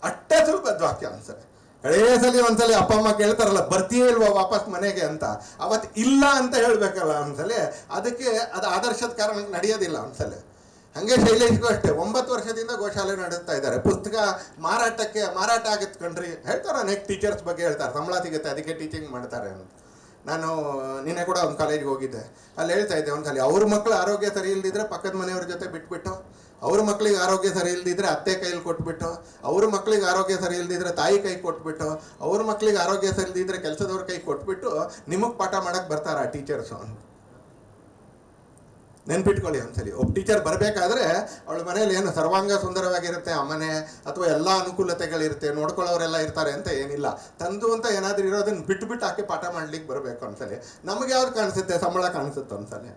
ಅಷ್ಟೇ ಸುಲಭದ ವಾಕ್ಯ ಅನ್ಸಲಿ. ಕಡೇ ಸಲ ಒಂದ್ಸಲಿ ಅಪ್ಪ ಅಮ್ಮ ಕೇಳ್ತಾರಲ್ಲ ಬರ್ತೀಯೇ ಇಲ್ವಾ ವಾಪಸ್ ಮನೆಗೆ ಅಂತ, ಅವತ್ತು ಇಲ್ಲ ಅಂತ ಹೇಳ್ಬೇಕಲ್ಲ ಒಂದ್ಸಲಿ. ಅದಕ್ಕೆ ಅದು ಆದರ್ಶದ ಕಾರಣಕ್ಕೆ ನಡೆಯೋದಿಲ್ಲ ಒಂದ್ಸಲಿ. ಹಾಗೆ ಶೈಲೇಶ್ಗೂ ಅಷ್ಟೇ 9 ವರ್ಷದಿಂದ ಗೋಶಾಲೆ ನಡೆಸ್ತಾ ಇದ್ದಾರೆ. ಪುಸ್ತಕ ಮಾರಾಟ ಆಗತ್ತೆ ಕಣ್ರಿ ಹೇಳ್ತಾರೆ. ಅನೇಕ ಟೀಚರ್ಸ್ ಬಗ್ಗೆ ಹೇಳ್ತಾರೆ, ಸಂಬಳ ಸಿಗುತ್ತೆ ಅದಕ್ಕೆ ಟೀಚಿಂಗ್ ಮಾಡ್ತಾರೆ ಅಂತ. ನಾನು ನಿನ್ನೆ ಕೂಡ ಒಂದು ಕಾಲೇಜ್ಗೆ ಹೋಗಿದ್ದೆ. ಅಲ್ಲಿ ಹೇಳ್ತಾ ಇದ್ದೆ ಒಂದ್ಸಲಿ, ಅವ್ರ ಮಕ್ಕಳು ಆರೋಗ್ಯ ಸರಿ ಇಲ್ದಿದ್ರೆ ಪಕ್ಕದ ಮನೆಯವ್ರ ಜೊತೆ ಬಿಟ್ಬಿಟ್ಟು, ಅವ್ರ ಮಕ್ಕಳಿಗೆ ಆರೋಗ್ಯ ಸರಿ ಇಲ್ದಿದ್ರೆ ಅತ್ತೆ ಕೈಲಿ ಕೊಟ್ಬಿಟ್ಟು, ಅವ್ರ ಮಕ್ಕಳಿಗೆ ಆರೋಗ್ಯ ಸರಿ ಇಲ್ದಿದ್ರೆ ತಾಯಿ ಕೈ ಕೊಟ್ಬಿಟ್ಟು, ಅವ್ರ ಮಕ್ಕಳಿಗೆ ಆರೋಗ್ಯ ಸರಿ ಇಲ್ದಿದ್ರೆ ಕೆಲಸದವ್ರ ಕೈ ಕೊಟ್ಬಿಟ್ಟು ನಿಮಗೆ ಪಾಠ ಮಾಡಕ್ಕೆ ಬರ್ತಾರ ಆ ಟೀಚರ್ಸು ಅಂತ ನೆನ್ಪಿಟ್ಕೊಳ್ಳಿ ಒಂದ್ಸಲಿ. ಒಬ್ಬ ಟೀಚರ್ ಬರಬೇಕಾದ್ರೆ ಅವಳ ಮನೇಲಿ ಏನು ಸರ್ವಾಂಗ ಸುಂದರವಾಗಿರುತ್ತೆ ಆ ಮನೆ, ಅಥವಾ ಎಲ್ಲ ಅನುಕೂಲತೆಗಳಿರುತ್ತೆ, ನೋಡ್ಕೊಳ್ಳೋರೆಲ್ಲ ಇರ್ತಾರೆ ಅಂತ ಏನಿಲ್ಲ. ತಂದು ಅಂತ ಏನಾದರೂ ಇರೋದನ್ನ ಬಿಟ್ಟು ಆಕೆ ಪಾಠ ಮಾಡ್ಲಿಕ್ಕೆ ಬರಬೇಕು ಒಂದ್ಸಲಿ. ನಮಗೆ ಯಾವ್ದು ಕಾಣಿಸುತ್ತೆ? ಸಂಬಳ ಕಾಣಿಸುತ್ತೆ ಒಂದ್ಸಲಿ.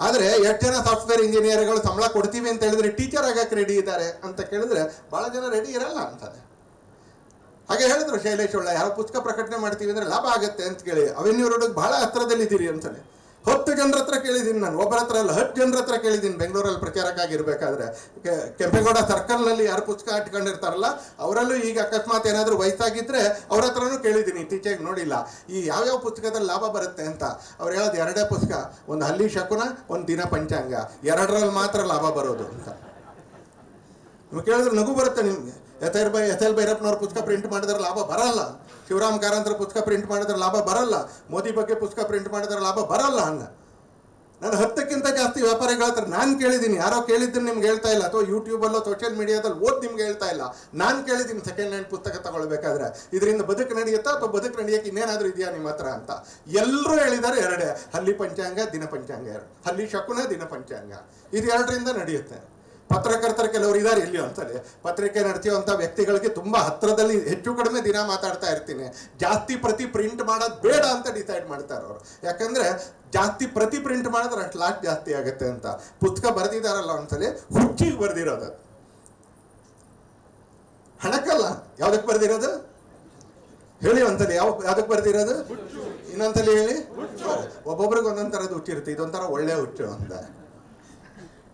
ಆದರೆ 8 ಜನ ಸಾಫ್ಟ್ವೇರ್ ಇಂಜಿನಿಯರ್ಗಳು ಸಂಬಳ ಕೊಡ್ತೀವಿ ಅಂತ ಹೇಳಿದ್ರೆ ಟೀಚರ್ ಆಗಕ್ಕೆ ರೆಡಿ ಇದ್ದಾರೆ ಅಂತ ಕೇಳಿದ್ರೆ ಭಾಳ ಜನ ರೆಡಿ ಇರಲ್ಲ ಅಂತಾರೆ. ಹಾಗೆ ಹೇಳಿದ್ರು ಶೈಲೇಶ್ ಒಳ್ಳೆ, ಯಾರೋ ಪುಸ್ತಕ ಪ್ರಕಟಣೆ ಮಾಡ್ತೀವಿ ಅಂದರೆ ಲಾಭ ಆಗುತ್ತೆ ಅಂತ ಕೇಳಿ ಅವೆನ್ಯೂ ರೋಡಿಗೆ ಭಾಳ ಹತ್ರದಲ್ಲಿದ್ದೀರಿ ಅಂತಲೇ 10 ಜನರ ಹತ್ರ ಕೇಳಿದ್ದೀನಿ ನಾನು, ಒಬ್ಬರ ಹತ್ರ ಅಲ್ಲ 10 ಜನರ ಹತ್ರ ಕೇಳಿದ್ದೀನಿ. ಬೆಂಗಳೂರಲ್ಲಿ ಪ್ರಚಾರಕ್ಕಾಗಿರ್ಬೇಕಾದ್ರೆ ಕೆಂಪೇಗೌಡ ಸರ್ಕಲ್ನಲ್ಲಿ ಯಾರು ಪುಸ್ತಕ ಇಟ್ಕೊಂಡಿರ್ತಾರಲ್ಲ ಅವರಲ್ಲೂ ಈಗ ಅಕಸ್ಮಾತ್ ಏನಾದರೂ ವಯಸ್ಸಾಗಿದ್ದರೆ ಅವ್ರ ಹತ್ರನೂ ಕೇಳಿದ್ದೀನಿ, ಇತ್ತೀಚೆಗೆ ನೋಡಿಲ್ಲ, ಈ ಯಾವ್ಯಾವ ಪುಸ್ತಕದಲ್ಲಿ ಲಾಭ ಬರುತ್ತೆ ಅಂತ. ಅವ್ರು ಹೇಳೋದು 2 ಪುಸ್ತಕ, ಒಂದು ಹಲ್ಲಿ ಶಕುನ, ಒಂದು ದಿನ ಪಂಚಾಂಗ, 2ರಲ್ಲಿ ಮಾತ್ರ ಲಾಭ ಬರೋದು ಅಂತ. ನಿಮ್ಗೆ ಕೇಳಿದ್ರೆ ನಗು ಬರುತ್ತೆ ನಿಮಗೆ. ಎಸ್ ಎಲ್ ಭೈರಪ್ಪನವ್ರ ಪುಸ್ತಕ ಪ್ರಿಂಟ್ ಮಾಡಿದ್ರೆ ಲಾಭ ಬರಲ್ಲ, ಶಿವರಾಮ್ ಕಾರಂತರ ಪುಸ್ತಕ ಪ್ರಿಂಟ್ ಮಾಡಿದ್ರೆ ಲಾಭ ಬರಲ್ಲ, ಮೋದಿ ಬಗ್ಗೆ ಪುಸ್ತಕ ಪ್ರಿಂಟ್ ಮಾಡಿದ್ರೆ ಲಾಭ ಬರಲ್ಲ ಅನ್ನ. ನಾನು 10ಕ್ಕಿಂತ ಜಾಸ್ತಿ ವ್ಯಾಪಾರಿಗಳ ಹತ್ರ ನಾನು ಕೇಳಿದ್ದೀನಿ. ಯಾರೋ ಕೇಳಿದ್ದನ್ನು ನಿಮ್ಗೆ ಹೇಳ್ತಾ ಇಲ್ಲ, ಅಥವಾ ಯೂಟ್ಯೂಬಲ್ಲೋ ಸೋಷಿಯಲ್ ಮೀಡಿಯಾದಲ್ಲಿ ನಿಮ್ಗೆ ಹೇಳ್ತಾ ಇಲ್ಲ. ನಾನು ಕೇಳಿದ್ದೀನಿ ಸೆಕೆಂಡ್ ಹ್ಯಾಂಡ್ ಪುಸ್ತಕ ತಗೊಳ್ಬೇಕಾದ್ರೆ, ಇದರಿಂದ ಬದುಕು ನಡೆಯುತ್ತಾ ಅಥವಾ ಬದುಕು ನಡೆಯೋಕೆ ಇನ್ನೇನಾದರೂ ಇದೆಯಾ ನಿಮ್ಮ ಹತ್ರ ಅಂತ. ಎಲ್ಲರೂ ಹೇಳಿದ್ದಾರೆ 2, ಹಲ್ಲಿ ಪಂಚಾಂಗ, ದಿನ ಪಂಚಾಂಗ, 2 ಹಲ್ಲಿ ಶಕುನ, ದಿನ ಪಂಚಾಂಗ, ಇದು 2ರಿಂದ ನಡೆಯುತ್ತೆ. ಪತ್ರಕರ್ತರು ಕೆಲವರು ಇದ್ದಾರೆ ಇಲ್ಲಿ ಅಂತಲೇ. ಪತ್ರಿಕೆ ನಡೆಸುವಂಥ ವ್ಯಕ್ತಿಗಳಿಗೆ ತುಂಬ ಹತ್ತಿರದಲ್ಲಿ ಹೆಚ್ಚು ಕಡಿಮೆ ದಿನ ಮಾತಾಡ್ತಾ ಇರ್ತೀನಿ. ಜಾಸ್ತಿ ಪ್ರತಿ ಪ್ರಿಂಟ್ ಮಾಡೋದು ಬೇಡ ಅಂತ ಡಿಸೈಡ್ ಮಾಡ್ತಾರೆ ಅವರು. ಯಾಕಂದರೆ ಜಾಸ್ತಿ ಪ್ರತಿ ಪ್ರಿಂಟ್ ಮಾಡಿದ್ರೆ ಅಷ್ಟು ಲಾಸ್ಟ್ ಜಾಸ್ತಿ ಆಗುತ್ತೆ ಅಂತ. ಪುಸ್ತಕ ಬರೆದಿದ್ದಾರಲ್ಲ ಒಂದ್ಸಲಿ, ಹುಚ್ಚಿಗೆ ಬರೆದಿರೋದು, ಹಣಕ್ಕಲ್ಲ. ಯಾವುದಕ್ಕೆ ಬರೆದಿರೋದು ಹೇಳಿ ಒಂದ್ಸಲಿ, ಯಾವುದಕ್ಕೆ ಬರೆದಿರೋದು? ಇನ್ನೊಂದ್ಸಲಿ ಹೇಳಿ. ಒಬ್ಬೊಬ್ರಿಗೆ ಒಂದೊಂದು ಥರದ್ದು ಹುಚ್ಚಿರುತ್ತೆ. ಇದೊಂಥರ ಒಳ್ಳೆ ಹುಚ್ಚು ಅಂತ.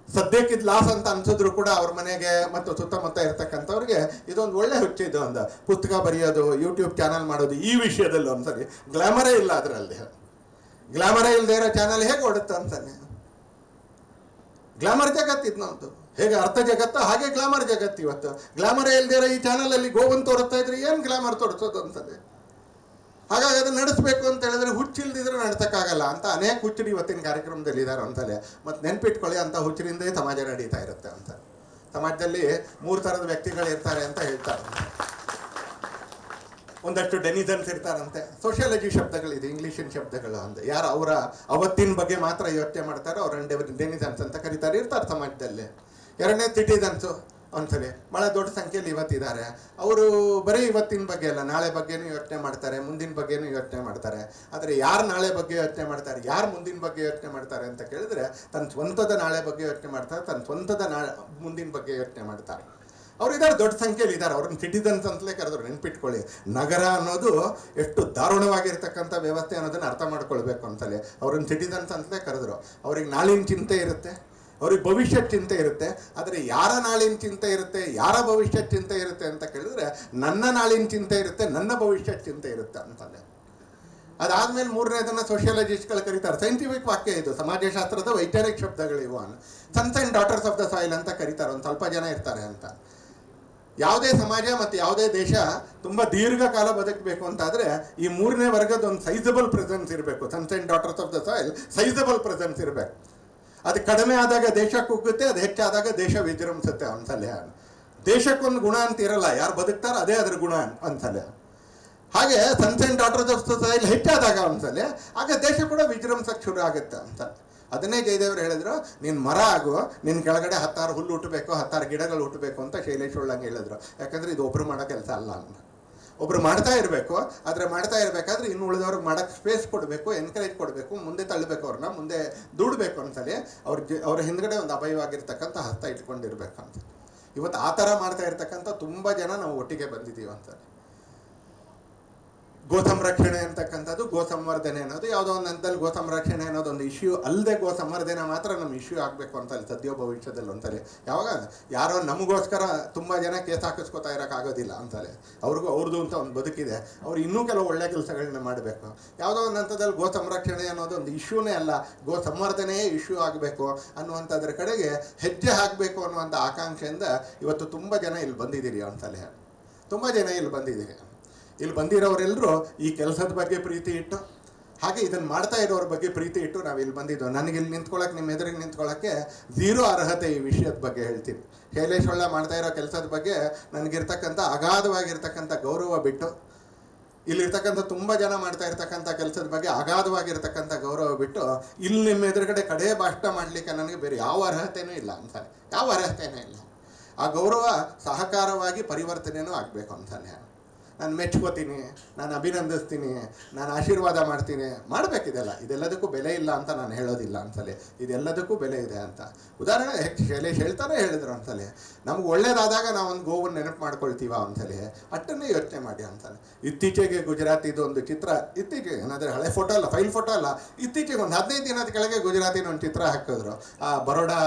ಸದ್ಯಕ್ಕೆ ಇದು ಲಾಸ್ ಅಂತ ಅನ್ಸಿದ್ರು ಕೂಡ ಅವ್ರ ಮನೆಗೆ ಮತ್ತು ಸುತ್ತಮುತ್ತ ಇರ್ತಕ್ಕಂಥವ್ರಿಗೆ ಇದೊಂದು ಒಳ್ಳೆ ಹುಚ್ಚು. ಇದು ಒಂದು ಪುಸ್ತಕ ಬರೆಯೋದು, ಯೂಟ್ಯೂಬ್ ಚಾನಲ್ ಮಾಡೋದು, ಈ ವಿಷಯದಲ್ಲಿ ಒಂದ್ಸರಿ ಗ್ಲಾಮರೇ ಇಲ್ಲ. ಅದರಲ್ಲಿ ಗ್ಲಾಮರೇ ಇಲ್ಲದೆ ಇರೋ ಚಾನಲ್ ಹೇಗೆ ಓಡುತ್ತೆ ಅಂತಾನೆ. ಗ್ಲಾಮರ್ ಜಗತ್ತಿದ್ ನಮ್ದು. ಹೇಗೆ ಅರ್ಥ ಜಗತ್ತು ಹಾಗೆ ಗ್ಲಾಮರ್ ಜಗತ್ತು. ಇವತ್ತು ಗ್ಲಾಮರೇ ಇಲ್ಲದೆ ಇರೋ ಈ ಚಾನಲಲ್ಲಿ ಗೋವನ್ ತೋರಿಸ್ತಾ ಇದ್ರೆ ಏನು ಗ್ಲಾಮರ್ ತೋರಿಸೋದು ಅಂತದೆ. ಹಾಗಾಗಿ ಅದನ್ನು ನಡೆಸಬೇಕು ಅಂತ ಹೇಳಿದ್ರೆ ಹುಚ್ಚಿಲ್ದಿದ್ರೆ ನಡೆಸೋಕ್ಕಾಗಲ್ಲ ಅಂತ ಅನೇಕ ಹುಚ್ಚರು ಇವತ್ತಿನ ಕಾರ್ಯಕ್ರಮದಲ್ಲಿ ಇದ್ದಾರೆ ಅಂತಲೇ. ಮತ್ತು ನೆನ್ಪಿಟ್ಕೊಳ್ಳಿ, ಅಂತ ಹುಚ್ಚರಿಂದೇ ಸಮಾಜ ನಡೀತಾ ಇರುತ್ತೆ ಅಂತ. ಸಮಾಜದಲ್ಲಿ 3 ಥರದ ವ್ಯಕ್ತಿಗಳು ಇರ್ತಾರೆ ಅಂತ ಹೇಳ್ತಾರೆ. ಒಂದಷ್ಟು ಡೆನಿಸನ್ಸ್ ಇರ್ತಾರಂತೆ. ಸೋಷಿಯಾಲಜಿ ಶಬ್ದಗಳಿದೆ, ಇಂಗ್ಲೀಷಿನ ಶಬ್ದಗಳು ಅಂತ. ಯಾರು ಅವರ ಅವತ್ತಿನ ಬಗ್ಗೆ ಮಾತ್ರ ಯೋಚನೆ ಮಾಡ್ತಾರೆ ಅವ್ರನ್ನ ಡೆನಿಸನ್ಸ್ ಅಂತ ಕರೀತಾರೆ, ಇರ್ತಾರೆ ಸಮಾಜದಲ್ಲಿ. 2ನೇ ಸಿಟಿಸನ್ಸು ಒಂದ್ಸಲಿ ಭಾಳ ದೊಡ್ಡ ಸಂಖ್ಯೆಯಲ್ಲಿ ಇವತ್ತಿದ್ದಾರೆ. ಅವರು ಬರೀ ಇವತ್ತಿನ ಬಗ್ಗೆ ಅಲ್ಲ, ನಾಳೆ ಬಗ್ಗೆನೂ ಯೋಚನೆ ಮಾಡ್ತಾರೆ, ಮುಂದಿನ ಬಗ್ಗೆನೂ ಯೋಚನೆ ಮಾಡ್ತಾರೆ. ಆದರೆ ಯಾರು ನಾಳೆ ಬಗ್ಗೆ ಯೋಚನೆ ಮಾಡ್ತಾರೆ, ಯಾರು ಮುಂದಿನ ಬಗ್ಗೆ ಯೋಚನೆ ಮಾಡ್ತಾರೆ ಅಂತ ಕೇಳಿದ್ರೆ ತನ್ನ ಸ್ವಂತದ ನಾಳೆ ಬಗ್ಗೆ ಯೋಚನೆ ಮಾಡ್ತಾರೆ, ತನ್ನ ಸ್ವಂತದ ಮುಂದಿನ ಬಗ್ಗೆ ಯೋಚನೆ ಮಾಡ್ತಾರೆ. ಅವ್ರು ಇದ್ದಾರೆ, ದೊಡ್ಡ ಸಂಖ್ಯೆಯಲ್ಲಿ ಇದ್ದಾರೆ. ಅವ್ರನ್ನ ಸಿಟಿಸನ್ಸ್ ಅಂತಲೇ ಕರೆದ್ರು. ನೆನ್ಪಿಟ್ಕೊಳ್ಳಿ, ನಗರ ಅನ್ನೋದು ಎಷ್ಟು ದಾರುಣವಾಗಿರ್ತಕ್ಕಂಥ ವ್ಯವಸ್ಥೆ ಅನ್ನೋದನ್ನು ಅರ್ಥ ಮಾಡ್ಕೊಳ್ಬೇಕು ಅಂತಲೇ ಅವ್ರನ್ನ ಸಿಟಿಸನ್ಸ್ ಅಂತಲೇ ಕರೆದ್ರು. ಅವ್ರಿಗೆ ನಾಳಿನ ಚಿಂತೆ ಇರುತ್ತೆ, ಅವ್ರಿಗೆ ಭವಿಷ್ಯದ ಚಿಂತೆ ಇರುತ್ತೆ. ಆದರೆ ಯಾರ ನಾಳಿನ ಚಿಂತೆ ಇರುತ್ತೆ, ಯಾರ ಭವಿಷ್ಯದ ಚಿಂತೆ ಇರುತ್ತೆ ಅಂತ ಕೇಳಿದ್ರೆ ನನ್ನ ನಾಳಿನ ಚಿಂತೆ ಇರುತ್ತೆ, ನನ್ನ ಭವಿಷ್ಯದ ಚಿಂತೆ ಇರುತ್ತೆ ಅಂತಲೇ. ಅದಾದಮೇಲೆ 3ನೇದನ್ನು ಸೋಷಿಯಾಲಜಿಸ್ಟ್ಗಳು ಕರೀತಾರೆ. ಸೈಂಟಿಫಿಕ್ ವಾಕ್ಯ ಇದು, ಸಮಾಜಶಾಸ್ತ್ರದ ವೈಜ್ಞಾನಿಕ ಶಬ್ದಗಳು ಇವು. Sons and daughters of the soil ಅಂತ ಕರೀತಾರೆ. ಒಂದು ಸ್ವಲ್ಪ ಜನ ಇರ್ತಾರೆ ಅಂತ. ಯಾವುದೇ ಸಮಾಜ ಮತ್ತು ಯಾವುದೇ ದೇಶ ತುಂಬ ದೀರ್ಘಕಾಲ ಬದುಕಬೇಕು ಅಂತಾದರೆ ಈ 3ನೇ ವರ್ಗದ ಒಂದು ಸೈಜಬಲ್ ಪ್ರೆಸೆನ್ಸ್ ಇರಬೇಕು. Sons and daughters of the soil sizeable presence ಇರಬೇಕು. ಅದು ಕಡಿಮೆ ಆದಾಗ ದೇಶ ಕುಗ್ಗುತ್ತೆ, ಅದು ಹೆಚ್ಚಾದಾಗ ದೇಶ ವಿಜೃಂಭಿಸುತ್ತೆ ಒಂದ್ಸಲ. ದೇಶಕ್ಕೊಂದು ಗುಣ ಅಂತ ಇರಲ್ಲ, ಯಾರು ಬದುಕ್ತಾರೋ ಅದೇ ಅದ್ರ ಗುಣ ಒಂದ್ಸಲ. ಹಾಗೆ sons and daughters of society ಹೆಚ್ಚಾದಾಗ ಒಂದ್ಸಲ ಆಗ ದೇಶ ಕೂಡ ವಿಜೃಂಭಿಸಕ್ಕೆ ಶುರು ಆಗುತ್ತೆ ಅಂತ. ಅದನ್ನೇ ಜಯದೇವರು ಹೇಳಿದ್ರು, ನೀನು ಮರ ಆಗು, ನಿನ್ನ ಕೆಳಗಡೆ 10 ಹುಲ್ಲು ಹುಟ್ಟಬೇಕು, 10 ಗಿಡಗಳು ಹುಟ್ಟಬೇಕು ಅಂತ ಶೈಲೇಶ್ ಒಳ್ಳಂಗೆ ಹೇಳಿದ್ರು. ಯಾಕಂದರೆ ಇದು ಒಬ್ಬರು ಮಾಡೋ ಕೆಲಸ ಅಲ್ಲ ಅಂತ. ಒಬ್ರು ಮಾಡ್ತಾ ಇರಬೇಕು, ಆದರೆ ಮಾಡ್ತಾ ಇರಬೇಕಾದ್ರೆ ಇನ್ನು ಉಳಿದವ್ರಿಗೆ ಮಾಡೋಕ್ಕೆ ಸ್ಪೇಸ್ ಕೊಡಬೇಕು, ಎನ್ಕರೇಜ್ ಕೊಡಬೇಕು, ಮುಂದೆ ತಳ್ಳಬೇಕು, ಅವ್ರನ್ನ ಮುಂದೆ ದುಡಬೇಕು ಅಂತಲೇ ಅವ್ರ ಹಿಂದ್ಗಡೆ ಒಂದು ಅಭಯವಾಗಿರ್ತಕ್ಕಂಥ ಹಸ್ತ ಇಟ್ಕೊಂಡಿರ್ಬೇಕು ಅಂತ. ಇವತ್ತು ಆ ಥರ ಮಾಡ್ತಾ ಇರ್ತಕ್ಕಂಥ ತುಂಬ ಜನ ನಾವು ಒಟ್ಟಿಗೆ ಬಂದಿದ್ದೀವಿ ಅಂತ. ಗೋ ಸಂರಕ್ಷಣೆ ಅಂತಕ್ಕಂಥದ್ದು, ಗೋ ಸಂವರ್ಧನೆ ಅನ್ನೋದು ಯಾವುದೋ ಒಂದು ಹಂತದಲ್ಲಿ ಗೋ ಸಂರಕ್ಷಣೆ ಅನ್ನೋದೊಂದು ಇಶ್ಯೂ ಅಲ್ಲದೆ ಗೋ ಸಂವರ್ಧನೆ ಮಾತ್ರ ನಮ್ಮ ಇಶ್ಯೂ ಆಗಬೇಕು ಅಂತಲ್ಲಿ ಸದ್ಯ ಭವಿಷ್ಯದಲ್ಲಿ ಒಂದ್ಸಲಿ. ಯಾವಾಗ ಯಾರೋ ನಮಗೋಸ್ಕರ ತುಂಬ ಜನ ಕೇಸ್ ಹಾಕಿಸ್ಕೊತಾ ಇರೋಕ್ಕಾಗೋದಿಲ್ಲ ಅಂತಲೇ, ಅವ್ರಿಗೂ ಅವ್ರದ್ದು ಅಂತ ಒಂದು ಬದುಕಿದೆ, ಅವ್ರು ಇನ್ನೂ ಕೆಲವು ಒಳ್ಳೆ ಕೆಲಸಗಳನ್ನ ಮಾಡಬೇಕು. ಯಾವುದೋ ಒಂದು ಹಂತದಲ್ಲಿ ಗೋ ಸಂರಕ್ಷಣೆ ಅನ್ನೋದು ಒಂದು ಇಶ್ಯೂನೇ ಅಲ್ಲ, ಗೋ ಸಂವರ್ಧನೆಯೇ ಇಶ್ಯೂ ಆಗಬೇಕು ಅನ್ನುವಂಥದ್ರ ಕಡೆಗೆ ಹೆಜ್ಜೆ ಹಾಕಬೇಕು ಅನ್ನುವಂಥ ಆಕಾಂಕ್ಷೆಯಿಂದ ಇವತ್ತು ತುಂಬ ಜನ ಇಲ್ಲಿ ಬಂದಿದ್ದೀರಿ ಅಂತಲೇ. ತುಂಬ ಜನ ಇಲ್ಲಿ ಬಂದಿದ್ದೀರಿ. ಇಲ್ಲಿ ಬಂದಿರೋರೆಲ್ಲರೂ ಈ ಕೆಲಸದ ಬಗ್ಗೆ ಪ್ರೀತಿ ಇಟ್ಟು, ಹಾಗೆ ಇದನ್ನು ಮಾಡ್ತಾ ಇರೋರ ಬಗ್ಗೆ ಪ್ರೀತಿ ಇಟ್ಟು ನಾವು ಇಲ್ಲಿ ಬಂದಿದ್ದು. ನನಗೆ ಇಲ್ಲಿ ನಿಂತ್ಕೊಳ್ಳೋಕೆ, ನಿಮ್ಮ ಎದುರಿಗೆ ನಿಂತ್ಕೊಳ್ಳೋಕ್ಕೆ ಝೀರೋ ಅರ್ಹತೆ ಈ ವಿಷಯದ ಬಗ್ಗೆ ಹೇಳ್ತೀನಿ. ಶೈಲೇಶ್ ಒಳ್ಳೆ ಮಾಡ್ತಾ ಇರೋ ಕೆಲಸದ ಬಗ್ಗೆ ನನಗಿರ್ತಕ್ಕಂಥ ಅಗಾಧವಾಗಿರ್ತಕ್ಕಂಥ ಗೌರವ ಬಿಟ್ಟು, ಇಲ್ಲಿರ್ತಕ್ಕಂಥ ತುಂಬ ಜನ ಮಾಡ್ತಾ ಇರ್ತಕ್ಕಂಥ ಕೆಲಸದ ಬಗ್ಗೆ ಅಗಾಧವಾಗಿರ್ತಕ್ಕಂಥ ಗೌರವ ಬಿಟ್ಟು, ಇಲ್ಲಿ ನಿಮ್ಮ ಎದುರುಗಡೆ ಕಡೆ ಭಾಷಣ ಮಾಡಲಿಕ್ಕೆ ನನಗೆ ಬೇರೆ ಯಾವ ಅರ್ಹತೆಯೂ ಇಲ್ಲ ಅಂತಾನೆ, ಯಾವ ಅರ್ಹತೆಯೂ ಇಲ್ಲ. ಆ ಗೌರವ ಸಹಕಾರವಾಗಿ ಪರಿವರ್ತನೆಯೂ ಆಗಬೇಕು ಅಂತಾನೆ. ನಾನು ಮೆಚ್ಕೋತೀನಿ, ನಾನು ಅಭಿನಂದಿಸ್ತೀನಿ, ನಾನು ಆಶೀರ್ವಾದ ಮಾಡ್ತೀನಿ, ಮಾಡಬೇಕಿದೆಲ್ಲ. ಇದೆಲ್ಲದಕ್ಕೂ ಬೆಲೆ ಇಲ್ಲ ಅಂತ ನಾನು ಹೇಳೋದಿಲ್ಲ ಅಂತಲೇ, ಇದೆಲ್ಲದಕ್ಕೂ ಬೆಲೆ ಇದೆ ಅಂತ. ಉದಾಹರಣೆ ಶೈಲೇಶ್ ಹೇಳ್ತಾನೆ ಹೇಳಿದ್ರು ಅಂತಲೇ, ನಮ್ಗೆ ಒಳ್ಳೇದಾದಾಗ ನಾವೊಂದು ಗೋವನ್ನು ನೆನಪು ಮಾಡ್ಕೊಳ್ತೀವ ಅಂತಲೇ, ಅಷ್ಟನ್ನೇ ಯೋಚನೆ ಮಾಡಿ ಅಂತಾನೆ. ಇತ್ತೀಚೆಗೆ ಗುಜರಾತಿದು ಒಂದು ಚಿತ್ರ, ಇತ್ತೀಚೆಗೆ ಏನಾದರೆ ಹಳೆ ಫೋಟೋ ಅಲ್ಲ, ಫೈಲ್ ಫೋಟೋ ಅಲ್ಲ, ಇತ್ತೀಚೆಗೆ ಒಂದು 15 ದಿನದ ಕೆಳಗೆ ಗುಜರಾತಿನ ಒಂದು ಚಿತ್ರ ಹಾಕಿದ್ರು. ಆ ಬರೋಡಾ